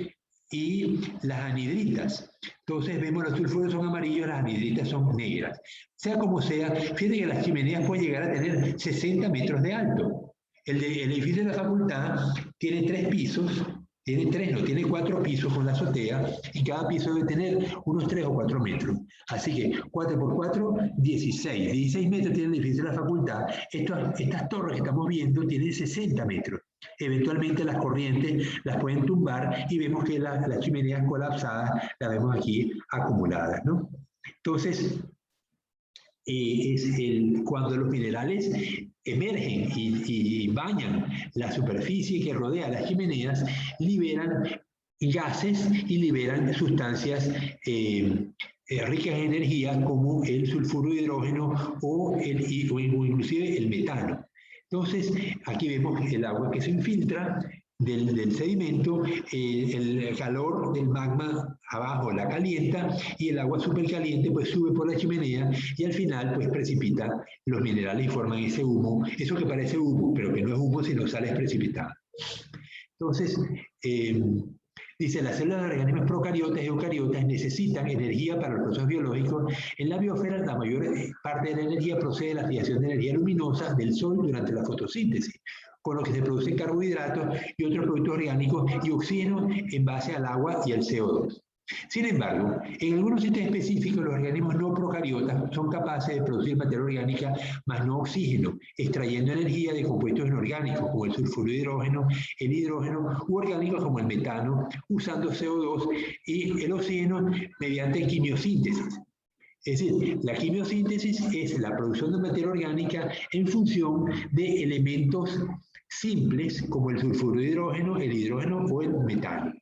y las anhidritas. Entonces vemos los sulfuros son amarillos, las anhidritas son negras. Sea como sea, fíjense que las chimeneas pueden llegar a tener 60 metros de alto. El edificio de la facultad tiene 3 pisos, tiene 4 pisos con la azotea, y cada piso debe tener unos 3 o 4 metros. Así que 4 por 4, 16. 16 metros tiene el edificio de la facultad. Estas torres que estamos viendo tienen 60 metros. Eventualmente las corrientes las pueden tumbar y vemos que las chimeneas colapsadas las vemos aquí acumuladas, ¿no? Entonces, cuando los minerales emergen y bañan la superficie que rodea las chimeneas, liberan gases y liberan sustancias ricas en energía como el sulfuro de hidrógeno o inclusive el metano. Entonces, aquí vemos el agua que se infiltra del sedimento, el calor del magma abajo la calienta y el agua supercaliente pues sube por la chimenea y al final pues precipita los minerales y forman ese humo, eso que parece humo, pero que no es humo sino sales precipitadas. Entonces, dice, las células de organismos procariotas y eucariotas necesitan energía para los procesos biológicos. En la biosfera, la mayor parte de la energía procede de la fijación de energía luminosa del sol durante la fotosíntesis, con lo que se producen carbohidratos y otros productos orgánicos y oxígeno en base al agua y al CO2. Sin embargo, en algunos sitios específicos los organismos no procariotas son capaces de producir materia orgánica, más no oxígeno, extrayendo energía de compuestos inorgánicos como el sulfuro de hidrógeno, el hidrógeno u orgánicos como el metano, usando CO2 y el oxígeno mediante quimiosíntesis. Es decir, la quimiosíntesis es la producción de materia orgánica en función de elementos simples como el sulfuro de hidrógeno, el hidrógeno o el metano.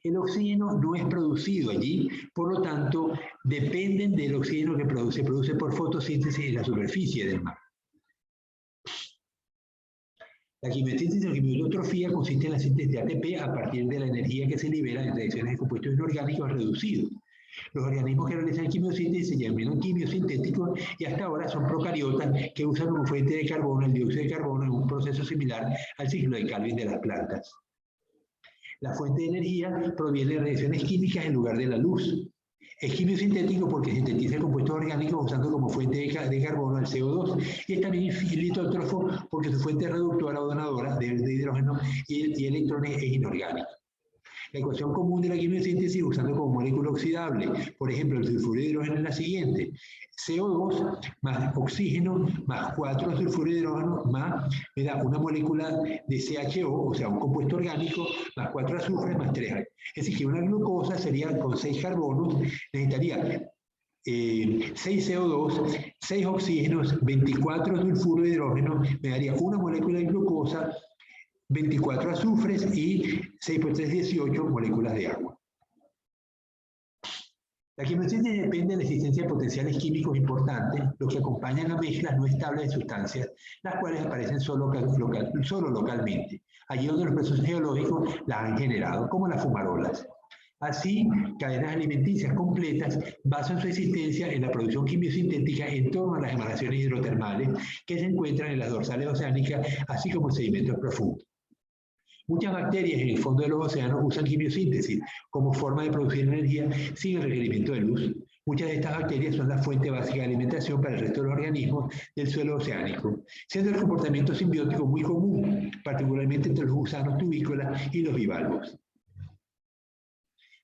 El oxígeno no es producido allí, por lo tanto, dependen del oxígeno que se produce por fotosíntesis en la superficie del mar. La quimiosíntesis o quimiotrofía consiste en la síntesis de ATP a partir de la energía que se libera en reacciones de compuestos inorgánicos reducidos. Los organismos que realizan quimiosíntesis se llaman quimiosintéticos y hasta ahora son procariotas que usan como fuente de carbono el dióxido de carbono en un proceso similar al ciclo de Calvin de las plantas. La fuente de energía proviene de reacciones químicas en lugar de la luz. Es quimiosintético porque sintetiza compuestos orgánicos usando como fuente de carbono el CO2 y es también litótrofo porque su fuente reductora o donadora de hidrógeno y electrones es inorgánica. La ecuación común de la quimiosíntesis usando como molécula oxidable, por ejemplo, el sulfuro de hidrógeno es la siguiente: CO2 más oxígeno más 4 sulfuro de hidrógeno más, me da una molécula de CHO, o sea, un compuesto orgánico, más 4 azufres más 3. Es decir, que una glucosa sería con 6 carbonos, necesitaría 6 CO2, 6 oxígenos, 24 sulfuro de hidrógeno, me daría una molécula de glucosa, 24 azufres y 6 por 3, 18 moléculas de agua. La quimiosíntesis depende de la existencia de potenciales químicos importantes, los que acompañan a mezclas no estables de sustancias, las cuales aparecen solo localmente, allí donde los procesos geológicos las han generado, como las fumarolas. Así, cadenas alimenticias completas basan su existencia en la producción quimiosintética en torno a las emanaciones hidrotermales que se encuentran en las dorsales oceánicas, así como en sedimentos profundos. Muchas bacterias en el fondo de los océanos usan quimiosíntesis como forma de producir energía sin el requerimiento de luz. Muchas de estas bacterias son la fuente básica de alimentación para el resto de los organismos del suelo oceánico, siendo el comportamiento simbiótico muy común, particularmente entre los gusanos tubícolas y los bivalvos.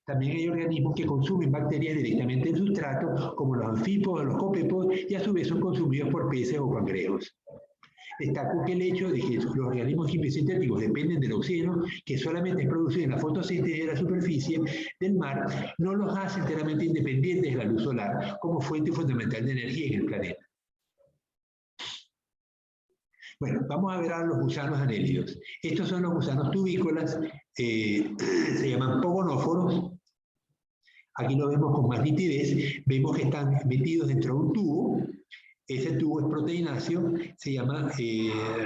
También hay organismos que consumen bacterias directamente en sustrato, como los anfípodos, los copépodos, y a su vez son consumidos por peces o cangrejos. Destaco que el hecho de que los organismos quimiosintéticos dependen del oxígeno, que solamente es producido en la fotosíntesis de la superficie del mar, no los hace enteramente independientes de la luz solar como fuente fundamental de energía en el planeta. Bueno, vamos a ver ahora los gusanos anélidos. Estos son los gusanos tubícolas, se llaman pogonóforos. Aquí lo vemos con más nitidez, vemos que están metidos dentro de un tubo. Ese tubo es proteináceo, se llama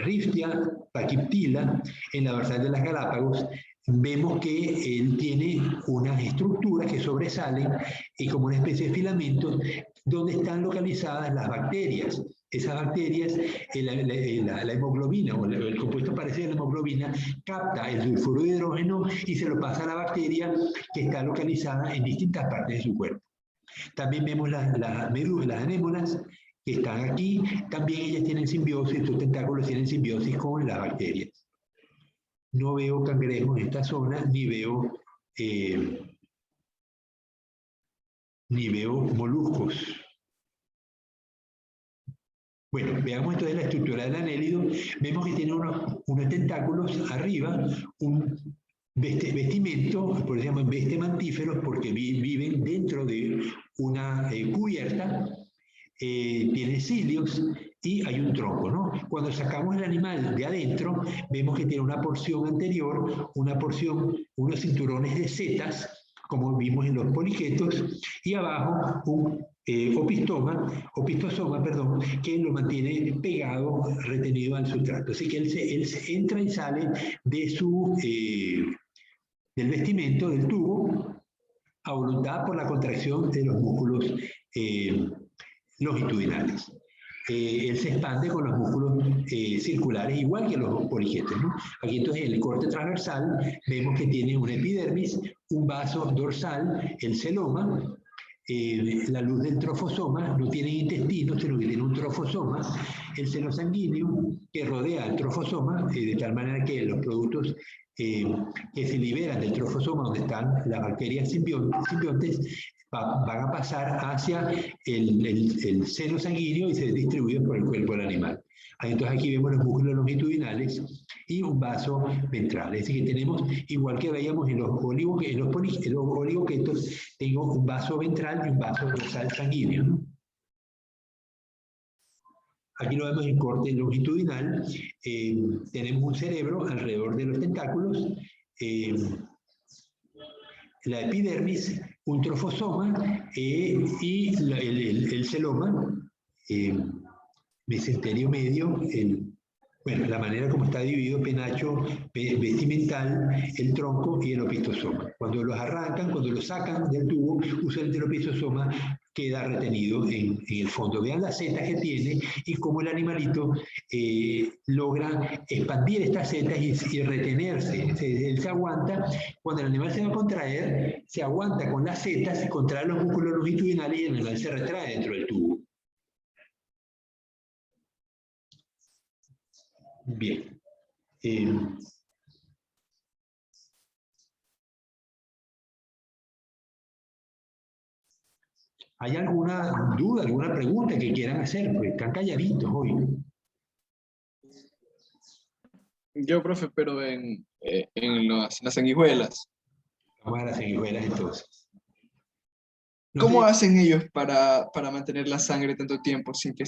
Riftia tachyptila, en la dorsal de las Galápagos. Vemos que él tiene unas estructuras que sobresalen como una especie de filamentos donde están localizadas las bacterias. Esas bacterias, la hemoglobina o el compuesto parecido a la hemoglobina, capta el sulfuro de hidrógeno y se lo pasa a la bacteria que está localizada en distintas partes de su cuerpo. También vemos las medusas, las anémonas, que están aquí. También ellas tienen simbiosis, sus tentáculos tienen simbiosis con las bacterias. No veo cangrejos en esta zona, ni veo moluscos. Bueno, veamos entonces la estructura del anélido. Vemos que tiene unos tentáculos arriba, un vestimento, por eso se llaman vestemantíferos, porque viven dentro de una cubierta, tiene cilios y hay un tronco, ¿no? Cuando sacamos el animal de adentro, vemos que tiene una porción anterior, una porción, unos cinturones de setas, como vimos en los poliquetos, y abajo un opistosoma, perdón, que lo mantiene pegado, retenido al sustrato. Así que él se entra y sale de del vestimento, del tubo, a voluntad por la contracción de los músculos longitudinales. Él se expande con los músculos circulares, igual que los poliquetos, ¿no? Aquí entonces en el corte transversal vemos que tiene una epidermis, un vaso dorsal, el celoma, la luz del trofosoma, no tiene intestino, sino que tiene un trofosoma, el seno sanguíneo que rodea al trofosoma, de tal manera que los productos que se liberan del trofosoma, donde están las bacterias simbiontes, van a pasar hacia el seno sanguíneo y se distribuyen por el cuerpo del animal. Entonces aquí vemos los músculos longitudinales y un vaso ventral. Es decir, que tenemos, igual que veíamos en los oligoquetos, tengo un vaso ventral y un vaso dorsal sanguíneo, ¿no? Aquí lo vemos en corte longitudinal. Tenemos un cerebro alrededor de los tentáculos, la epidermis, un trofosoma y el celoma, mesenterio medio, bueno, la manera como está dividido, penacho vestimental, el tronco y el opistosoma. Cuando los arrancan, cuando los sacan del tubo, usualmente el opistosoma queda retenido en el fondo. Vean las setas que tiene y cómo el animalito logra expandir estas setas y retenerse. Él se aguanta, cuando el animal se va a contraer, se aguanta con las setas, se contrae los músculos longitudinales y el animal se retrae dentro del tubo. Bien. ¿Hay alguna duda, alguna pregunta que quieran hacer? Pues están calladitos hoy. Yo, profe, pero en las sanguijuelas. Vamos a las sanguijuelas entonces. ¿Cómo hacen ellos para mantener la sangre tanto tiempo sin que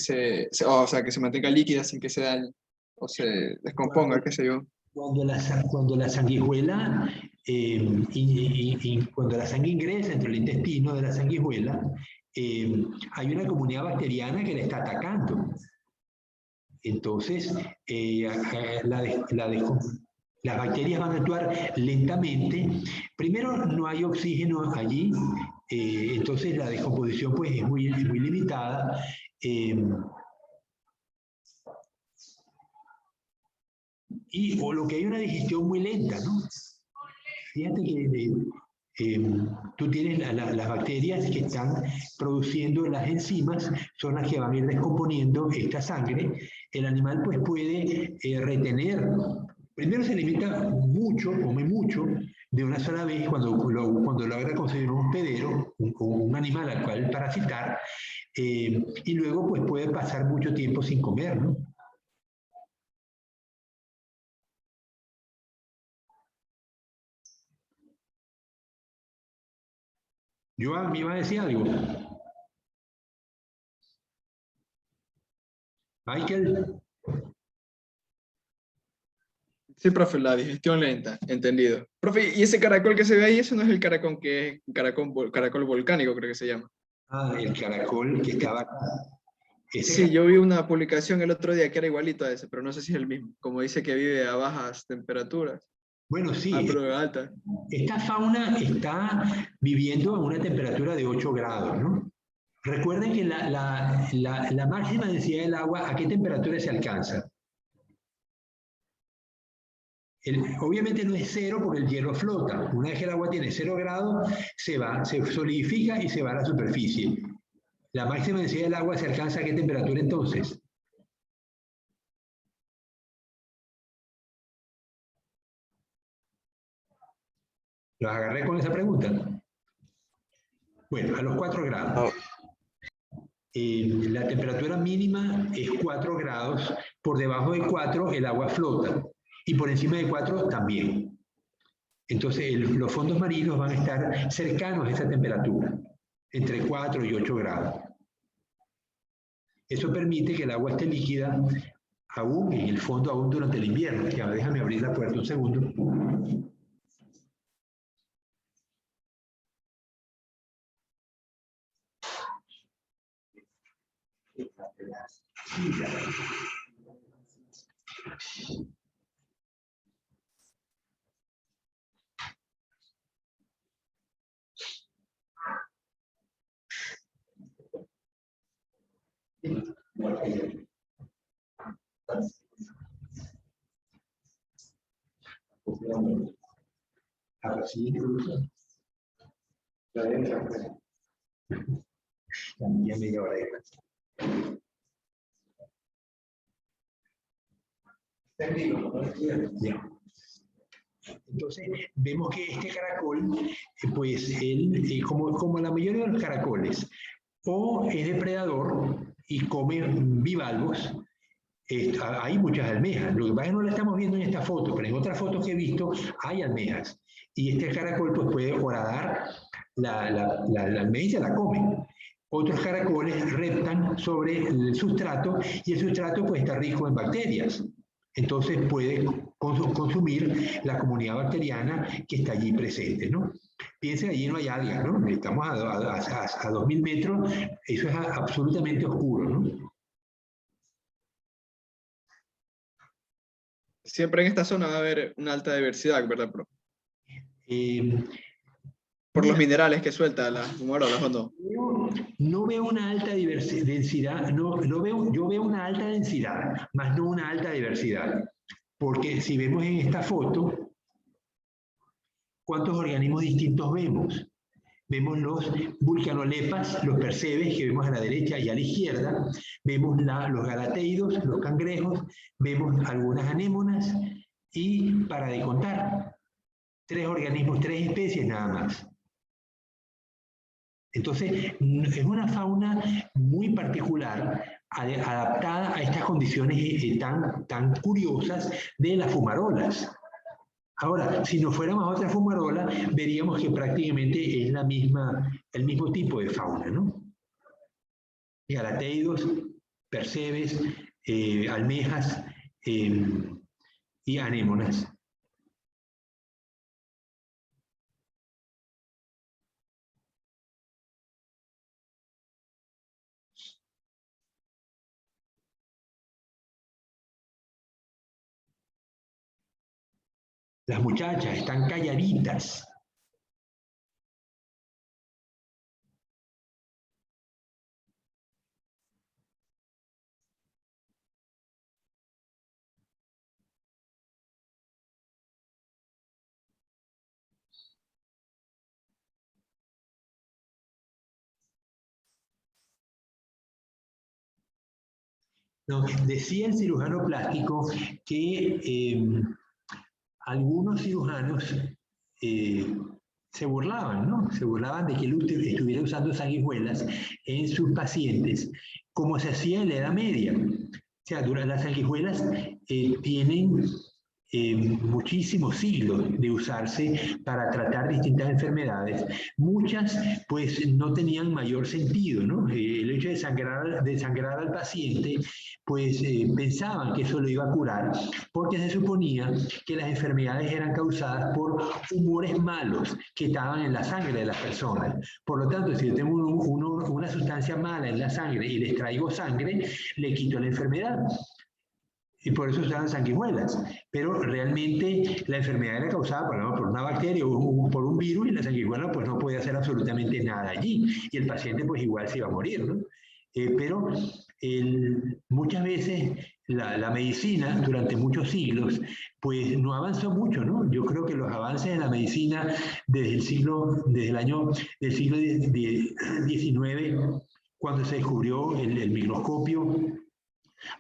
o sea, que se mantenga líquida sin que se dañe o se descomponga, qué sé yo? Cuando la sanguijuela, cuando la sangre ingresa entre el intestino de la sanguijuela, hay una comunidad bacteriana que la está atacando. Entonces, las bacterias van a actuar lentamente. Primero, no hay oxígeno allí, entonces la descomposición pues, es muy limitada. O lo que hay una digestión muy lenta, ¿no? Fíjate que tú tienes las bacterias que están produciendo las enzimas, son las que van a ir descomponiendo esta sangre. El animal pues puede retener, primero se alimenta mucho, come mucho, de una sola vez cuando logra conseguir un hospedero, un animal al cual parasitar, y luego pues puede pasar mucho tiempo sin comer, ¿no? Joan, ¿me iba a decir algo? Michael. Sí, profe, la digestión lenta, entendido. Profe, ¿y ese caracol que se ve ahí, ese no es el caracol que es caracol volcánico, creo que se llama? Ah, el caracol que estaba acá. Sí, yo vi una publicación el otro día que era igualito a ese, pero no sé si es el mismo. Como dice que vive a bajas temperaturas. Bueno, sí. Ah, pero alta. Esta fauna está viviendo a una temperatura de 8 grados, ¿no? Recuerden que la máxima densidad del agua, ¿a qué temperatura se alcanza? Obviamente no es cero porque el hielo flota. Una vez que el agua tiene 0 grados, se solidifica y se va a la superficie. La máxima densidad del agua se alcanza ¿a qué temperatura entonces? ¿Los agarré con esa pregunta? Bueno, a los 4 grados. La temperatura mínima es 4 grados, por debajo de 4 el agua flota y por encima de 4 también. Entonces los fondos marinos van a estar cercanos a esa temperatura, entre 4 y 8 grados. Eso permite que el agua esté líquida aún en el fondo, aún durante el invierno. Ya, déjame abrir la puerta un segundo. Así incluso. Ya media hora de clase. Ya. Entonces, vemos que este caracol, pues él, como la mayoría de los caracoles, o es depredador y come bivalvos. Hay muchas almejas. Lo que pasa es que no la estamos viendo en esta foto, pero en otras fotos que he visto hay almejas. Y este caracol pues, puede horadar la almeja y se la come. Otros caracoles reptan sobre el sustrato y el sustrato pues, está rico en bacterias. Entonces puede consumir la comunidad bacteriana que está allí presente, ¿no? Piensen, allí no hay algas, ¿no? Estamos a 2000 metros, eso es absolutamente oscuro, ¿no? Siempre en esta zona va a haber una alta diversidad, ¿verdad, profe? Por los minerales que suelta la fumarola, ¿o no? No veo una alta densidad, yo veo una alta densidad, más no una alta diversidad. Porque si vemos en esta foto, ¿cuántos organismos distintos vemos? Vemos los vulcanolepas, los percebes, que vemos a la derecha y a la izquierda. Vemos los galateidos, los cangrejos. Vemos algunas anémonas. Y para de contar, 3 organismos, 3 especies nada más. Entonces, es una fauna muy particular, adaptada a estas condiciones tan curiosas de las fumarolas. Ahora, si nos fuéramos a otra fumarola, veríamos que prácticamente es el mismo tipo de fauna, ¿no? Galateidos, percebes, almejas y anémonas. Las muchachas están calladitas. No, decía el cirujano plástico que algunos cirujanos se burlaban, ¿no? Se burlaban de que él estuviera usando sanguijuelas en sus pacientes, como se hacía en la Edad Media. O sea, las sanguijuelas tienen muchísimos siglos de usarse para tratar distintas enfermedades. Muchas, pues, no tenían mayor sentido, ¿no? El hecho de sangrar al paciente, pues, pensaban que eso lo iba a curar, porque se suponía que las enfermedades eran causadas por humores malos que estaban en la sangre de las personas. Por lo tanto, si yo tengo una sustancia mala en la sangre y le extraigo sangre, le quito la enfermedad. Y por eso usaban sanguijuelas. Pero realmente la enfermedad era causada por una bacteria o por un virus y la sanguijuela pues no podía hacer absolutamente nada allí. Y el paciente pues igual se iba a morir, ¿no? Pero muchas veces la medicina durante muchos siglos pues no avanzó mucho, ¿no? Yo creo que los avances en la medicina desde el siglo XIX, cuando se descubrió el microscopio,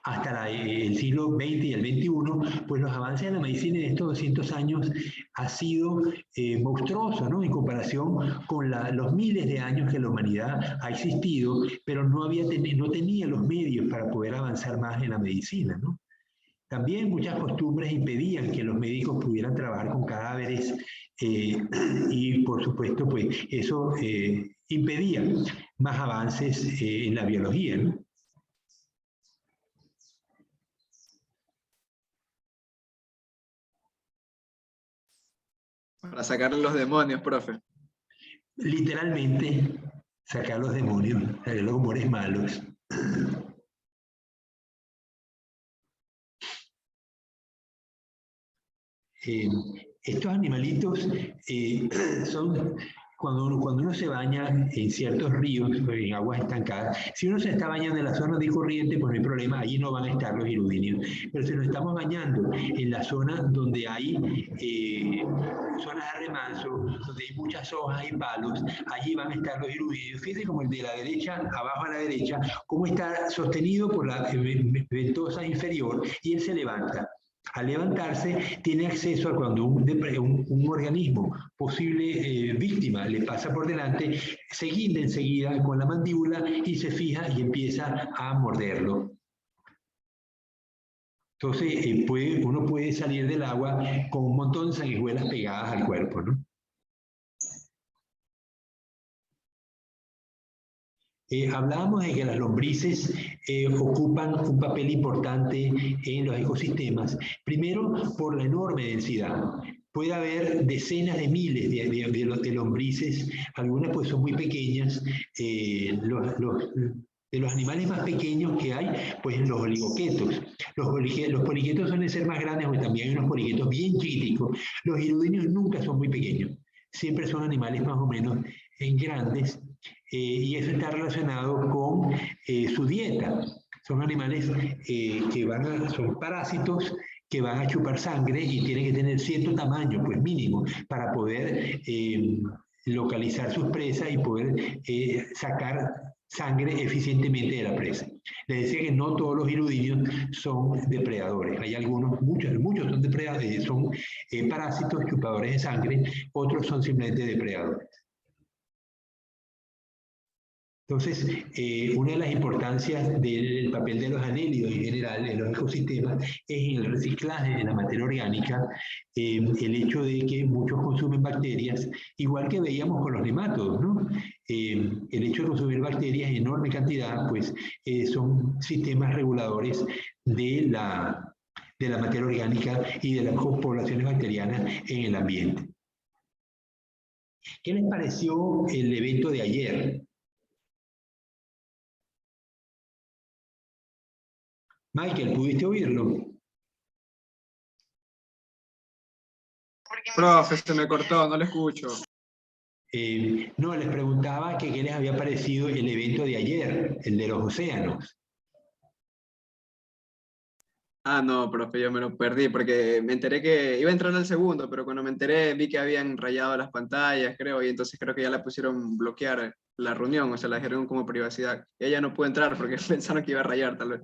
hasta el siglo XX y el XXI, pues los avances de la medicina en estos 200 años ha sido monstruoso, ¿no? En comparación con los miles de años que la humanidad ha existido, pero no tenía los medios para poder avanzar más en la medicina, ¿no? También muchas costumbres impedían que los médicos pudieran trabajar con cadáveres y por supuesto pues eso impedía más avances en la biología, ¿no? Para sacarle los demonios, profe. Literalmente sacar los demonios, los humores malos. Estos animalitos son, cuando uno se baña en ciertos ríos, en aguas estancadas, si uno se está bañando en la zona de corriente, pues no hay problema, allí no van a estar los hirudinios. Pero si nos estamos bañando en la zona donde hay zonas de remanso, donde hay muchas hojas y palos, allí van a estar los hirudinios. Fíjense como el de la derecha, abajo a la derecha, cómo está sostenido por la ventosa inferior y él se levanta. Al levantarse, tiene acceso a cuando un organismo, posible víctima, le pasa por delante, se guinda enseguida con la mandíbula y se fija y empieza a morderlo. Entonces, uno puede salir del agua con un montón de sanguijuelas pegadas al cuerpo, ¿no? Hablábamos de que las lombrices ocupan un papel importante en los ecosistemas, primero por la enorme densidad. Puede haber decenas de miles de lombrices, algunas pues son muy pequeñas. De los animales más pequeños que hay, pues los oligoquetos. Los poliquetos suelen ser más grandes, porque también hay unos poliquetos bien chiquiticos. Los hirudinios nunca son muy pequeños, siempre son animales más o menos grandes. Y eso está relacionado con su dieta. Son animales son parásitos que van a chupar sangre y tienen que tener cierto tamaño, pues mínimo, para poder localizar sus presas y poder sacar sangre eficientemente de la presa. Les decía que no todos los hirudinios son depredadores. Hay algunos, muchos son depredadores, son parásitos chupadores de sangre, otros son simplemente depredadores. Entonces, una de las importancias del papel de los anélidos en general en los ecosistemas es en el reciclaje de la materia orgánica, el hecho de que muchos consumen bacterias, igual que veíamos con los nemátodos, ¿no? El hecho de consumir bacterias en enorme cantidad, pues son sistemas reguladores de la materia orgánica y de las poblaciones bacterianas en el ambiente. ¿Qué les pareció el evento de ayer? Michael, ¿pudiste oírlo? Profe, se me cortó, no lo escucho. No, les preguntaba que qué les había parecido el evento de ayer, el de los océanos. Ah, no, profe, yo me lo perdí porque me enteré que iba a entrar al segundo, pero cuando me enteré vi que habían rayado las pantallas, creo, y entonces creo que ya la pusieron bloquear la reunión, o sea, la dijeron como privacidad. Y ella no pudo entrar porque pensaron que iba a rayar, tal vez.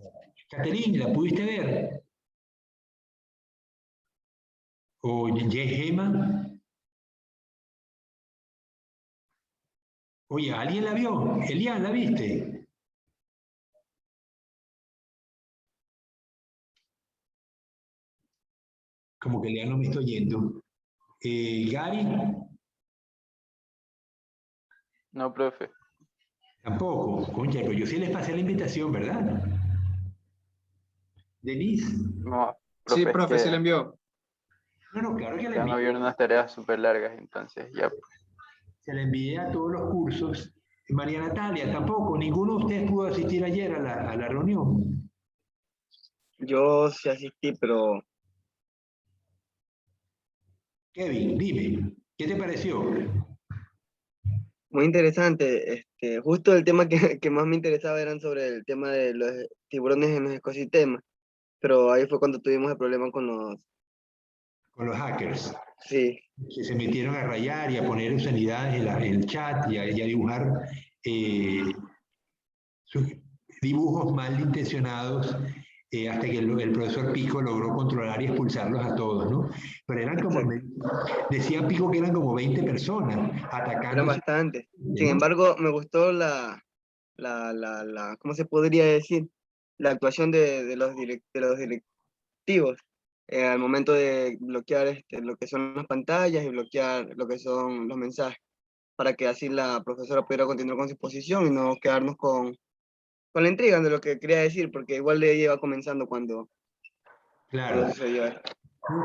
Caterine, ¿la pudiste ver? ¿O Gemma? Oye, ¿alguien la vio? Elian, ¿la viste? Como que Elian no me está oyendo. ¿Gary? No, profe. Tampoco. Concha, pero yo sí les pasé la invitación, ¿verdad? Denise. No, profe, Sí, profe, sí le envió. No, claro que la ya no envié. había unas tareas súper largas, entonces ya. Se la envié a todos los cursos. María Natalia, tampoco. Ninguno de ustedes pudo asistir ayer a la reunión. Yo sí asistí, pero Kevin, dime, ¿qué te pareció? muy interesante. Justo el tema que más me interesaba eran sobre el tema de los tiburones en los ecosistemas, pero ahí fue cuando tuvimos el problema con los... Con los hackers. Sí, Que se metieron a rayar y a poner obscenidades en el chat y a dibujar sus dibujos malintencionados hasta que el profesor Pico logró controlar y expulsarlos a todos, ¿no? Pero eran como, decía Pico que eran como 20 personas atacando. Eran bastantes. Sin embargo, me gustó ¿cómo se podría decir? La actuación de los directivos al momento de bloquear lo que son las pantallas y bloquear lo que son los mensajes, para que así la profesora pudiera continuar con su exposición y no quedarnos con la intriga de lo que quería decir, porque igual le iba comenzando cuando sucedió esto.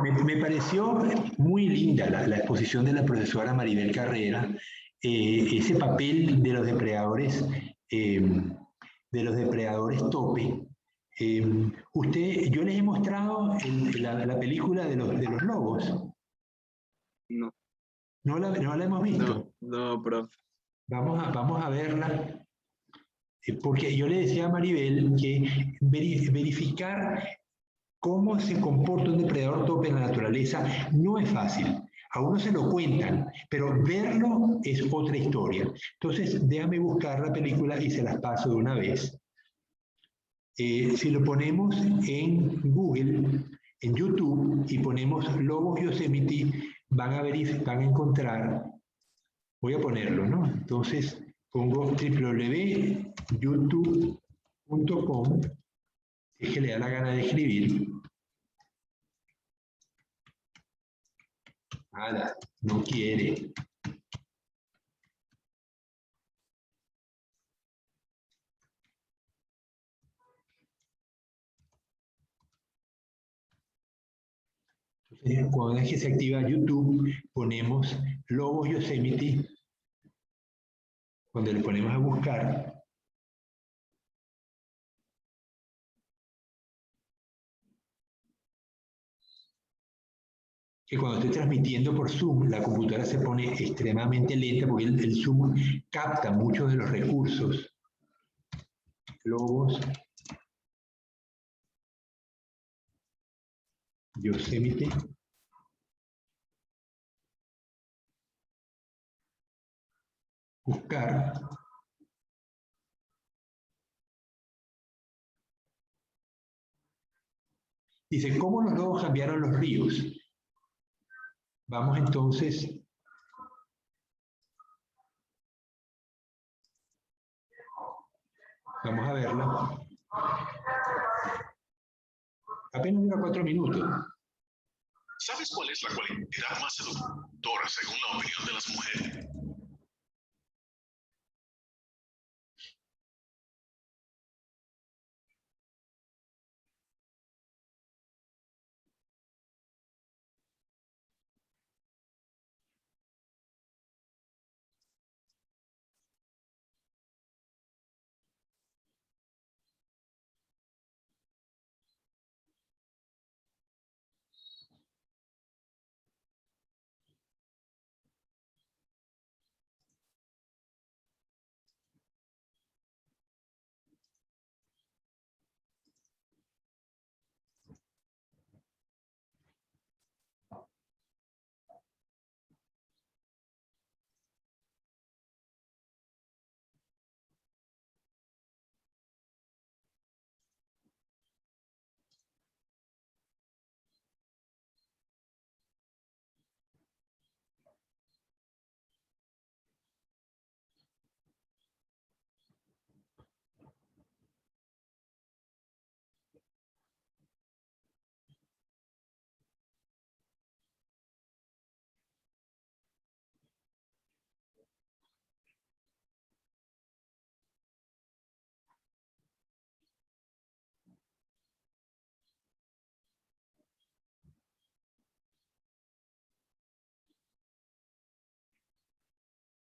Me pareció muy linda la exposición de la profesora Maribel Carrera, ese papel de los depredadores tope. Yo les he mostrado la película de los lobos. No. ¿No la hemos visto? No, profe. Vamos a verla. Porque yo le decía a Maribel que verificar cómo se comporta un depredador tope en la naturaleza no es fácil. A uno se lo cuentan, pero verlo es otra historia. Entonces, déjame buscar la película y se las paso de una vez. Si lo ponemos en Google, en YouTube, y ponemos Lobos Yosemite, van a encontrar, voy a ponerlo, ¿no? Entonces, pongo www.youtube.com, es que le da la gana de escribir. Nada, no quiere. Entonces, cuando es que se activa YouTube, ponemos Lobos Yosemite, cuando le ponemos a buscar. Que cuando estoy transmitiendo por Zoom, la computadora se pone extremadamente lenta porque el Zoom capta muchos de los recursos. Lobos Yosemite. Buscar. Dice, ¿cómo los lobos cambiaron los ríos? Vamos entonces vamos a verla. Apenas dura 4 minutos. ¿Sabes cuál es la cualidad más seductora según la opinión de las mujeres?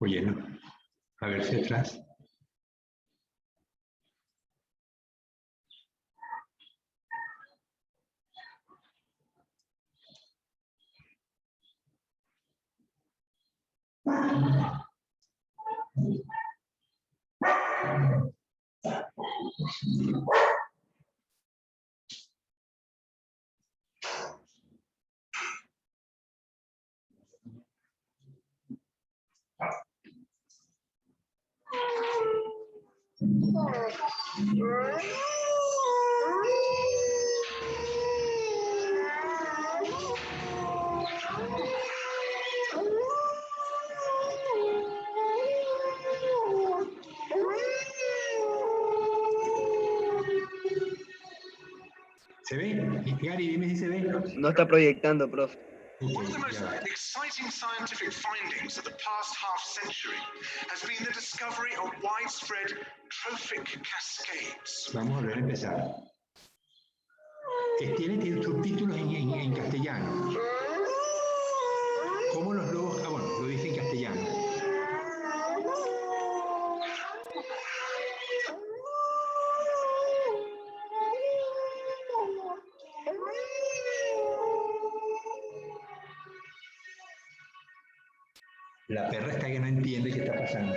Oye, no. A ver si atrás. ¿Se ve? Gary, dime si se ve. No está proyectando, profe. One of the Ok, most ya va. exciting scientific findings of the past half century has been the discovery of widespread trophic cascades. Vamos a volver a empezar. Tiene subtítulos en castellano. ¿Cómo los lobos? Ah, bueno, lo dice en castellano. La perra está que no entiende qué está pasando.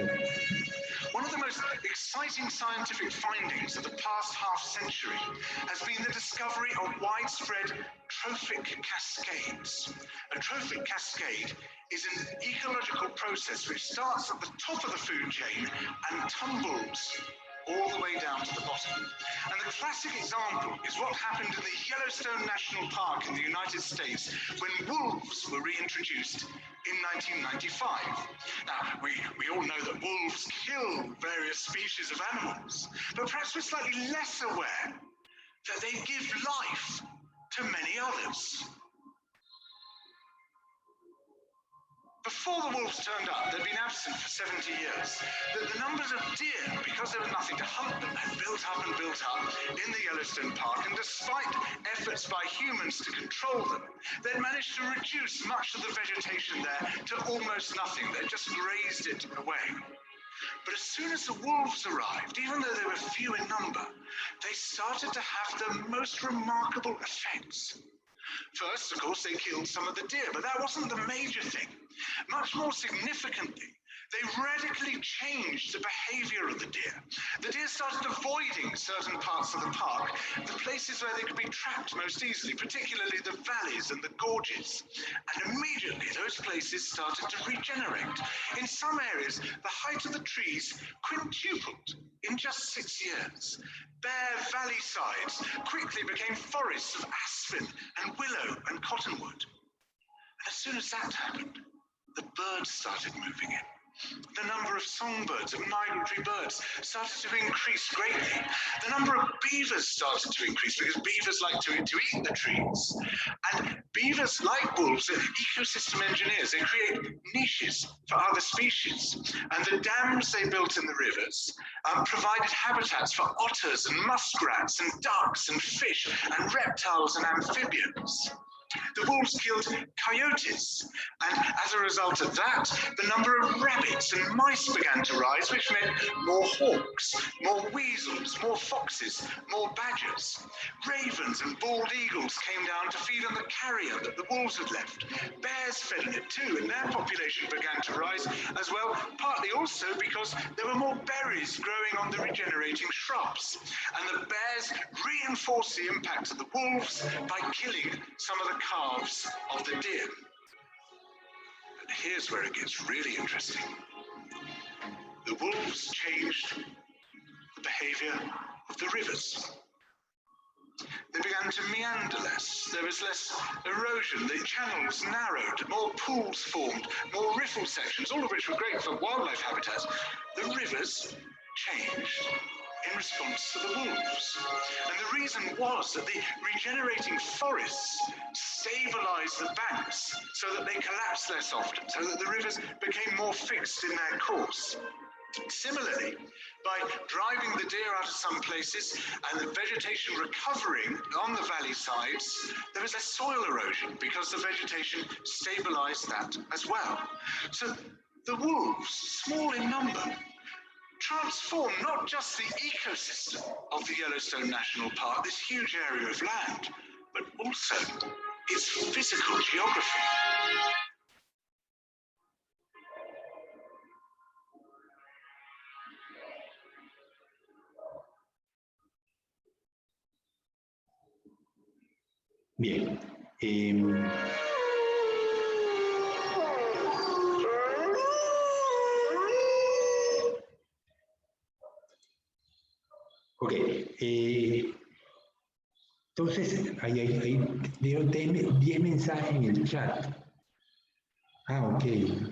One of the most exciting scientific findings of the past half century has been the discovery of widespread trophic cascades. A trophic cascade is an ecological process which starts at the top of the food chain and tumbles all the way down to the bottom. And the classic example is what happened in the Yellowstone National Park in the United States when wolves were reintroduced in 1995. Now, we all know that wolves kill various species of animals, but perhaps we're slightly less aware that they give life to many others. Before the wolves turned up, they'd been absent for 70 years. The numbers of deer, because there was nothing to hunt them, had built up and built up in the Yellowstone Park, and despite efforts by humans to control them, they'd managed to reduce much of the vegetation there to almost nothing. They'd just grazed it away. But as soon as the wolves arrived, even though they were few in number, they started to have the most remarkable effects. First, of course, they killed some of the deer, but that wasn't the major thing. Much more significantly, they radically changed the behavior of the deer. The deer started avoiding certain parts of the park, the places where they could be trapped most easily, particularly the valleys and the gorges. And immediately those places started to regenerate. In some areas, the height of the trees quintupled in just 6 years. Bare valley sides quickly became forests of aspen and willow and cottonwood. And as soon as that happened, the birds started moving in. The number of songbirds, of migratory birds, started to increase greatly. The number of beavers started to increase because beavers like to eat the trees. And beavers, like wolves, are ecosystem engineers. They create niches for other species. And the dams they built in the rivers provided habitats for otters and muskrats and ducks and fish and reptiles and amphibians. The wolves killed coyotes, and as a result of that, the number of rabbits and mice began to rise, which meant more hawks, more weasels, more foxes, more badgers. Ravens and bald eagles came down to feed on the carrion that the wolves had left. Bears fed on it too, and their population began to rise as well, partly also because there were more berries growing on the regenerating shrubs. And the bears reinforced the impact of the wolves by killing some of the calves of the deer. But here's where it gets really interesting. The wolves changed the behavior of the rivers. They began to meander less. There was less erosion. The channels narrowed. More pools formed. More riffle sections, all of which were great for wildlife habitats. The rivers changed in response to the wolves. And the reason was that the regenerating forests stabilized the banks so that they collapsed less often, so that the rivers became more fixed in their course. Similarly, by driving the deer out of some places and the vegetation recovering on the valley sides, there was less soil erosion because the vegetation stabilized that as well. So the wolves, small in number, transformed not just the ecosystem of the Yellowstone National Park, this huge area of land, but also its physical geography. Bien. Ok. Entonces, ahí veo 10 mensajes en el chat. Ah, ok.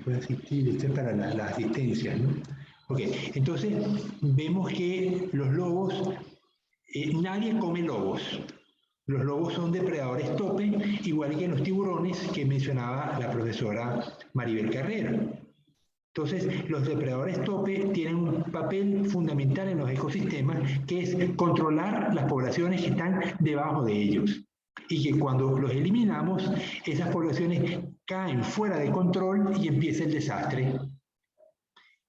Puedo asistir. Esto es para la asistencia, ¿no? Ok. Entonces, vemos que los lobos, nadie come lobos. Los lobos son depredadores tope, igual que los tiburones que mencionaba la profesora Maribel Carrera. Entonces, los depredadores tope tienen un papel fundamental en los ecosistemas, que es controlar las poblaciones que están debajo de ellos. Y que cuando los eliminamos, esas poblaciones caen fuera de control y empieza el desastre.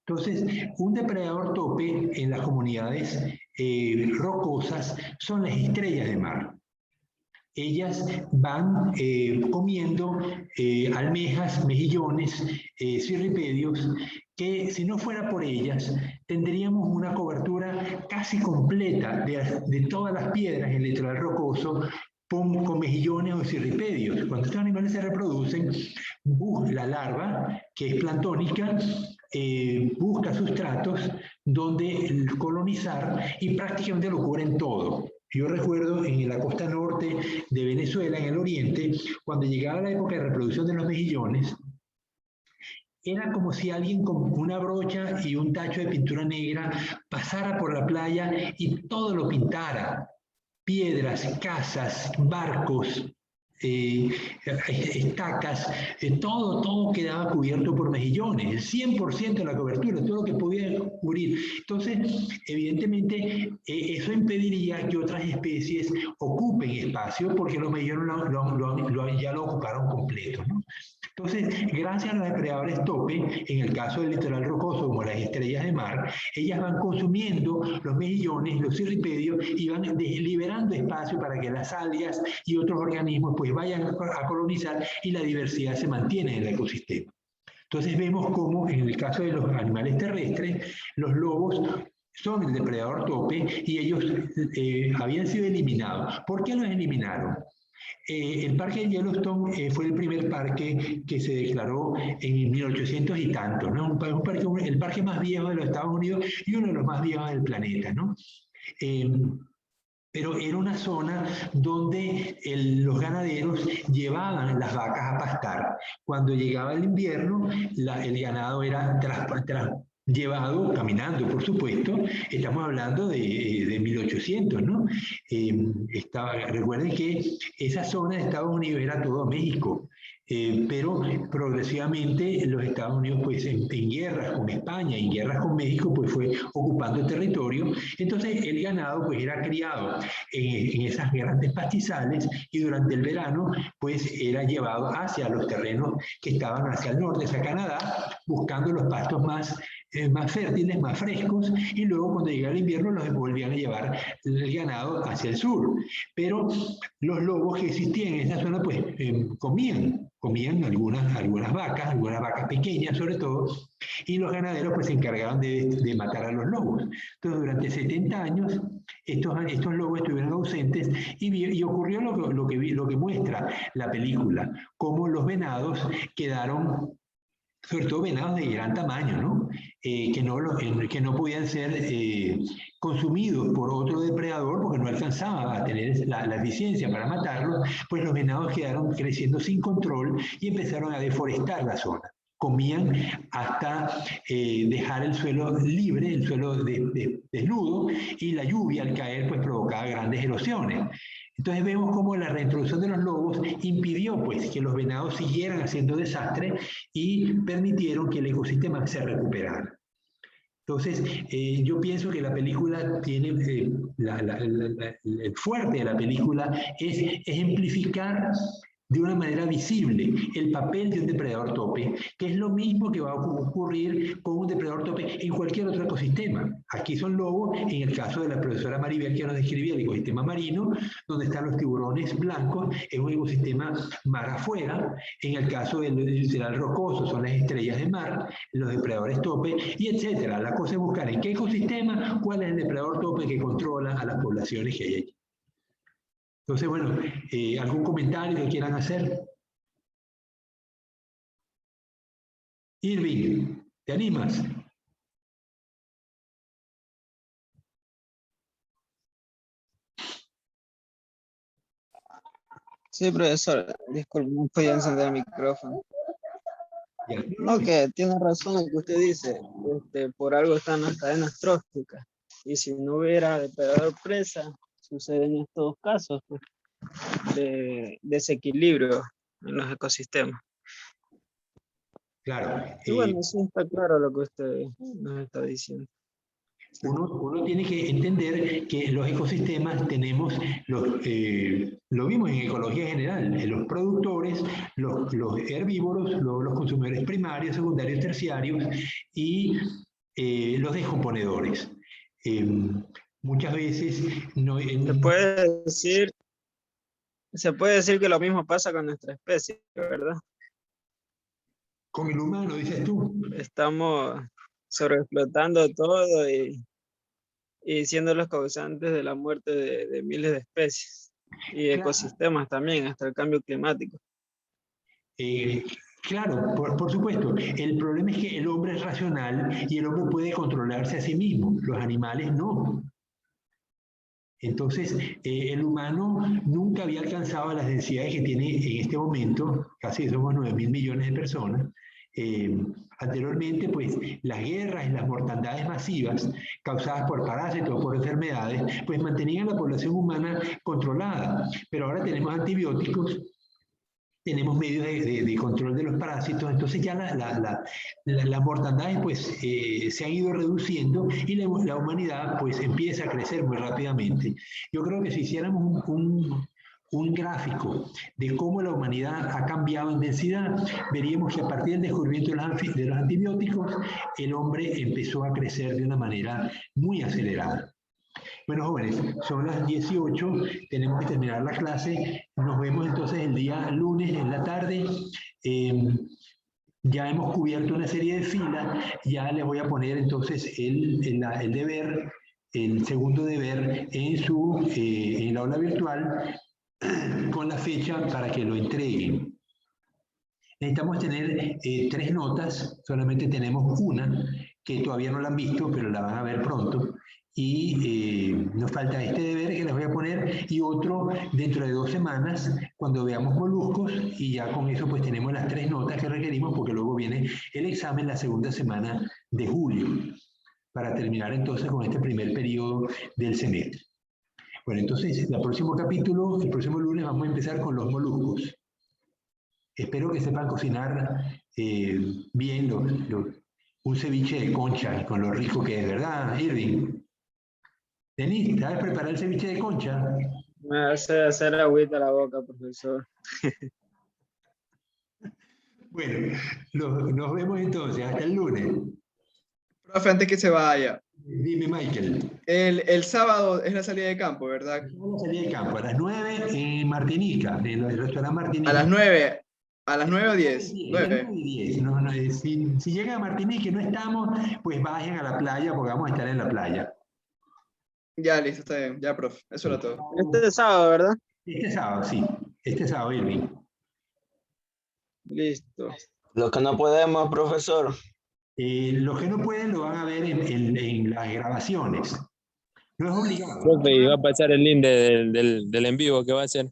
Entonces, un depredador tope en las comunidades rocosas son las estrellas de mar. Ellas van comiendo almejas, mejillones, cirripedios, que si no fuera por ellas, tendríamos una cobertura casi completa de todas las piedras en el litoral rocoso con mejillones o cirripedios. Cuando estos animales se reproducen, la larva, que es planctónica, busca sustratos donde colonizar y prácticamente lo cubren todo. Yo recuerdo en la costa norte de Venezuela, en el oriente, cuando llegaba la época de reproducción de los mejillones, era como si alguien con una brocha y un tacho de pintura negra pasara por la playa y todo lo pintara. Piedras, casas, barcos, estacas, todo quedaba cubierto por mejillones, el 100% de la cobertura, todo lo que podía cubrir. Entonces, evidentemente, eso impediría que otras especies ocupen espacio porque los mejillones ya lo ocuparon completo, ¿no? Entonces, gracias a los depredadores tope, en el caso del litoral rocoso, como las estrellas de mar, ellas van consumiendo los mejillones, los cirripedios, y van liberando espacio para que las algas y otros organismos pues vayan a colonizar y la diversidad se mantiene en el ecosistema. Entonces vemos cómo en el caso de los animales terrestres, los lobos son el depredador tope y ellos habían sido eliminados. ¿Por qué los eliminaron? El parque de Yellowstone fue el primer parque que se declaró en 1800 y tanto, ¿no? El parque más viejo de los Estados Unidos y uno de los más viejos del planeta, ¿no? Pero era una zona donde los ganaderos llevaban las vacas a pastar. Cuando llegaba el invierno, el ganado era llevado caminando, por supuesto. Estamos hablando de 1800, ¿no? Recuerden que esa zona de Estados Unidos era todo México. Pero progresivamente los Estados Unidos, pues en guerras con España, en guerras con México, pues fue ocupando territorio. Entonces el ganado pues era criado en esas grandes pastizales y durante el verano pues era llevado hacia los terrenos que estaban hacia el norte, hacia Canadá, buscando los pastos más fértiles, más frescos, y luego cuando llegaba el invierno los volvían a llevar el ganado hacia el sur. Pero los lobos que existían en esa zona pues comían algunas vacas pequeñas sobre todo, y los ganaderos pues se encargaban de matar a los lobos. Entonces durante 70 años estos lobos estuvieron ausentes y ocurrió lo que muestra la película, cómo los venados quedaron, sobre todo venados de gran tamaño, ¿no? Que no podían ser consumidos por otro depredador porque no alcanzaba a tener la eficiencia para matarlos, pues los venados quedaron creciendo sin control y empezaron a deforestar la zona. Comían hasta dejar el suelo libre, el suelo desnudo, y la lluvia al caer pues provocaba grandes erosiones. Entonces vemos cómo la reintroducción de los lobos impidió pues que los venados siguieran haciendo desastre y permitieron que el ecosistema se recuperara. Entonces, yo pienso que la película tiene, el fuerte de la película es ejemplificar de una manera visible el papel de un depredador tope, que es lo mismo que va a ocurrir con un depredador tope en cualquier otro ecosistema. Aquí son lobos, en el caso de la profesora Maribel que nos describía el ecosistema marino, donde están los tiburones blancos, es un ecosistema mar afuera. En el caso del litoral rocoso son las estrellas de mar, los depredadores tope, y etcétera. La cosa es buscar en qué ecosistema, cuál es el depredador tope que controla a las poblaciones que hay allí. Entonces, bueno, ¿algún comentario que quieran hacer? Irving, ¿te animas? Sí, profesor, disculpe, no podía encender el micrófono. Ya. No, que tiene razón lo que usted dice, por algo están las cadenas tróficas, y si no hubiera depredador presa, suceden estos casos, pues. de desequilibrio en los ecosistemas. Claro. Y bueno, sí está claro lo que usted nos está diciendo. Uno tiene que entender que los ecosistemas tenemos, lo vimos en ecología general, los productores, los herbívoros, los consumidores primarios, secundarios, terciarios y los descomponedores. Muchas veces no... Se puede decir que lo mismo pasa con nuestra especie, ¿verdad? Con el humano, dices tú. Estamos sobreexplotando todo y siendo los causantes de la muerte de miles de especies y ecosistemas también, hasta el cambio climático. Claro, por supuesto. El problema es que el hombre es racional y el hombre puede controlarse a sí mismo, los animales no. Entonces, el humano nunca había alcanzado las densidades que tiene en este momento, casi somos 9.000 millones de personas. Anteriormente, pues, las guerras y las mortandades masivas causadas por parásitos o por enfermedades, pues mantenían la población humana controlada. Pero ahora tenemos antibióticos, tenemos medios de control de los parásitos, entonces ya las mortandades pues se han ido reduciendo y la humanidad pues empieza a crecer muy rápidamente. Yo creo que si hiciéramos un gráfico de cómo la humanidad ha cambiado en densidad, veríamos que a partir del descubrimiento de los antibióticos, el hombre empezó a crecer de una manera muy acelerada. Bueno, jóvenes, son las 18, tenemos que terminar la clase. Nos vemos entonces el día lunes en la tarde. Ya hemos cubierto una serie de filas. Ya les voy a poner entonces el deber, el segundo deber en el aula virtual con la fecha para que lo entreguen. Necesitamos tener 3 notas, solamente tenemos una, que todavía no la han visto, pero la van a ver pronto. Y nos falta este deber que les voy a poner y otro dentro de 2 semanas cuando veamos moluscos, y ya con eso pues tenemos las 3 notas que requerimos, porque luego viene el examen la segunda semana de julio para terminar entonces con este primer periodo del semestre. Bueno, entonces el próximo lunes vamos a empezar con los moluscos. Espero que sepan cocinar bien un ceviche de concha con lo rico que es, ¿verdad, Irving? Denis, ¿sabes preparar el ceviche de concha? Me hace hacer agüita a la boca, profesor. Bueno, nos vemos entonces, hasta el lunes. Profe, antes que se vaya. Dime, Michael. El sábado es la salida de campo, ¿verdad? La salida de campo, a las 9 en Martinica, en el restaurante Martinica. A las 9. ¿A las 9 o 10? 9 y 10. No, si llegan a Martinica y no estamos, pues vayan a la playa porque vamos a estar en la playa. Ya, listo, está bien. Ya, profe. Eso era todo. Este es sábado, ¿verdad? Este sábado, sí. Este sábado, Irving. Listo. Lo que no podemos, profesor. Los que no pueden lo van a ver en las grabaciones. No es obligado. Profe, ¿y va a pasar el link del en vivo que va a hacer?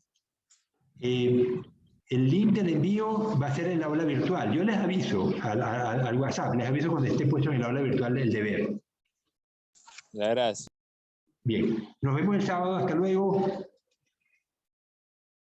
El link del envío va a ser en la aula virtual. Yo les aviso al WhatsApp, les aviso cuando esté puesto en el aula virtual del deber. Gracias. Bien, nos vemos el sábado. Hasta luego.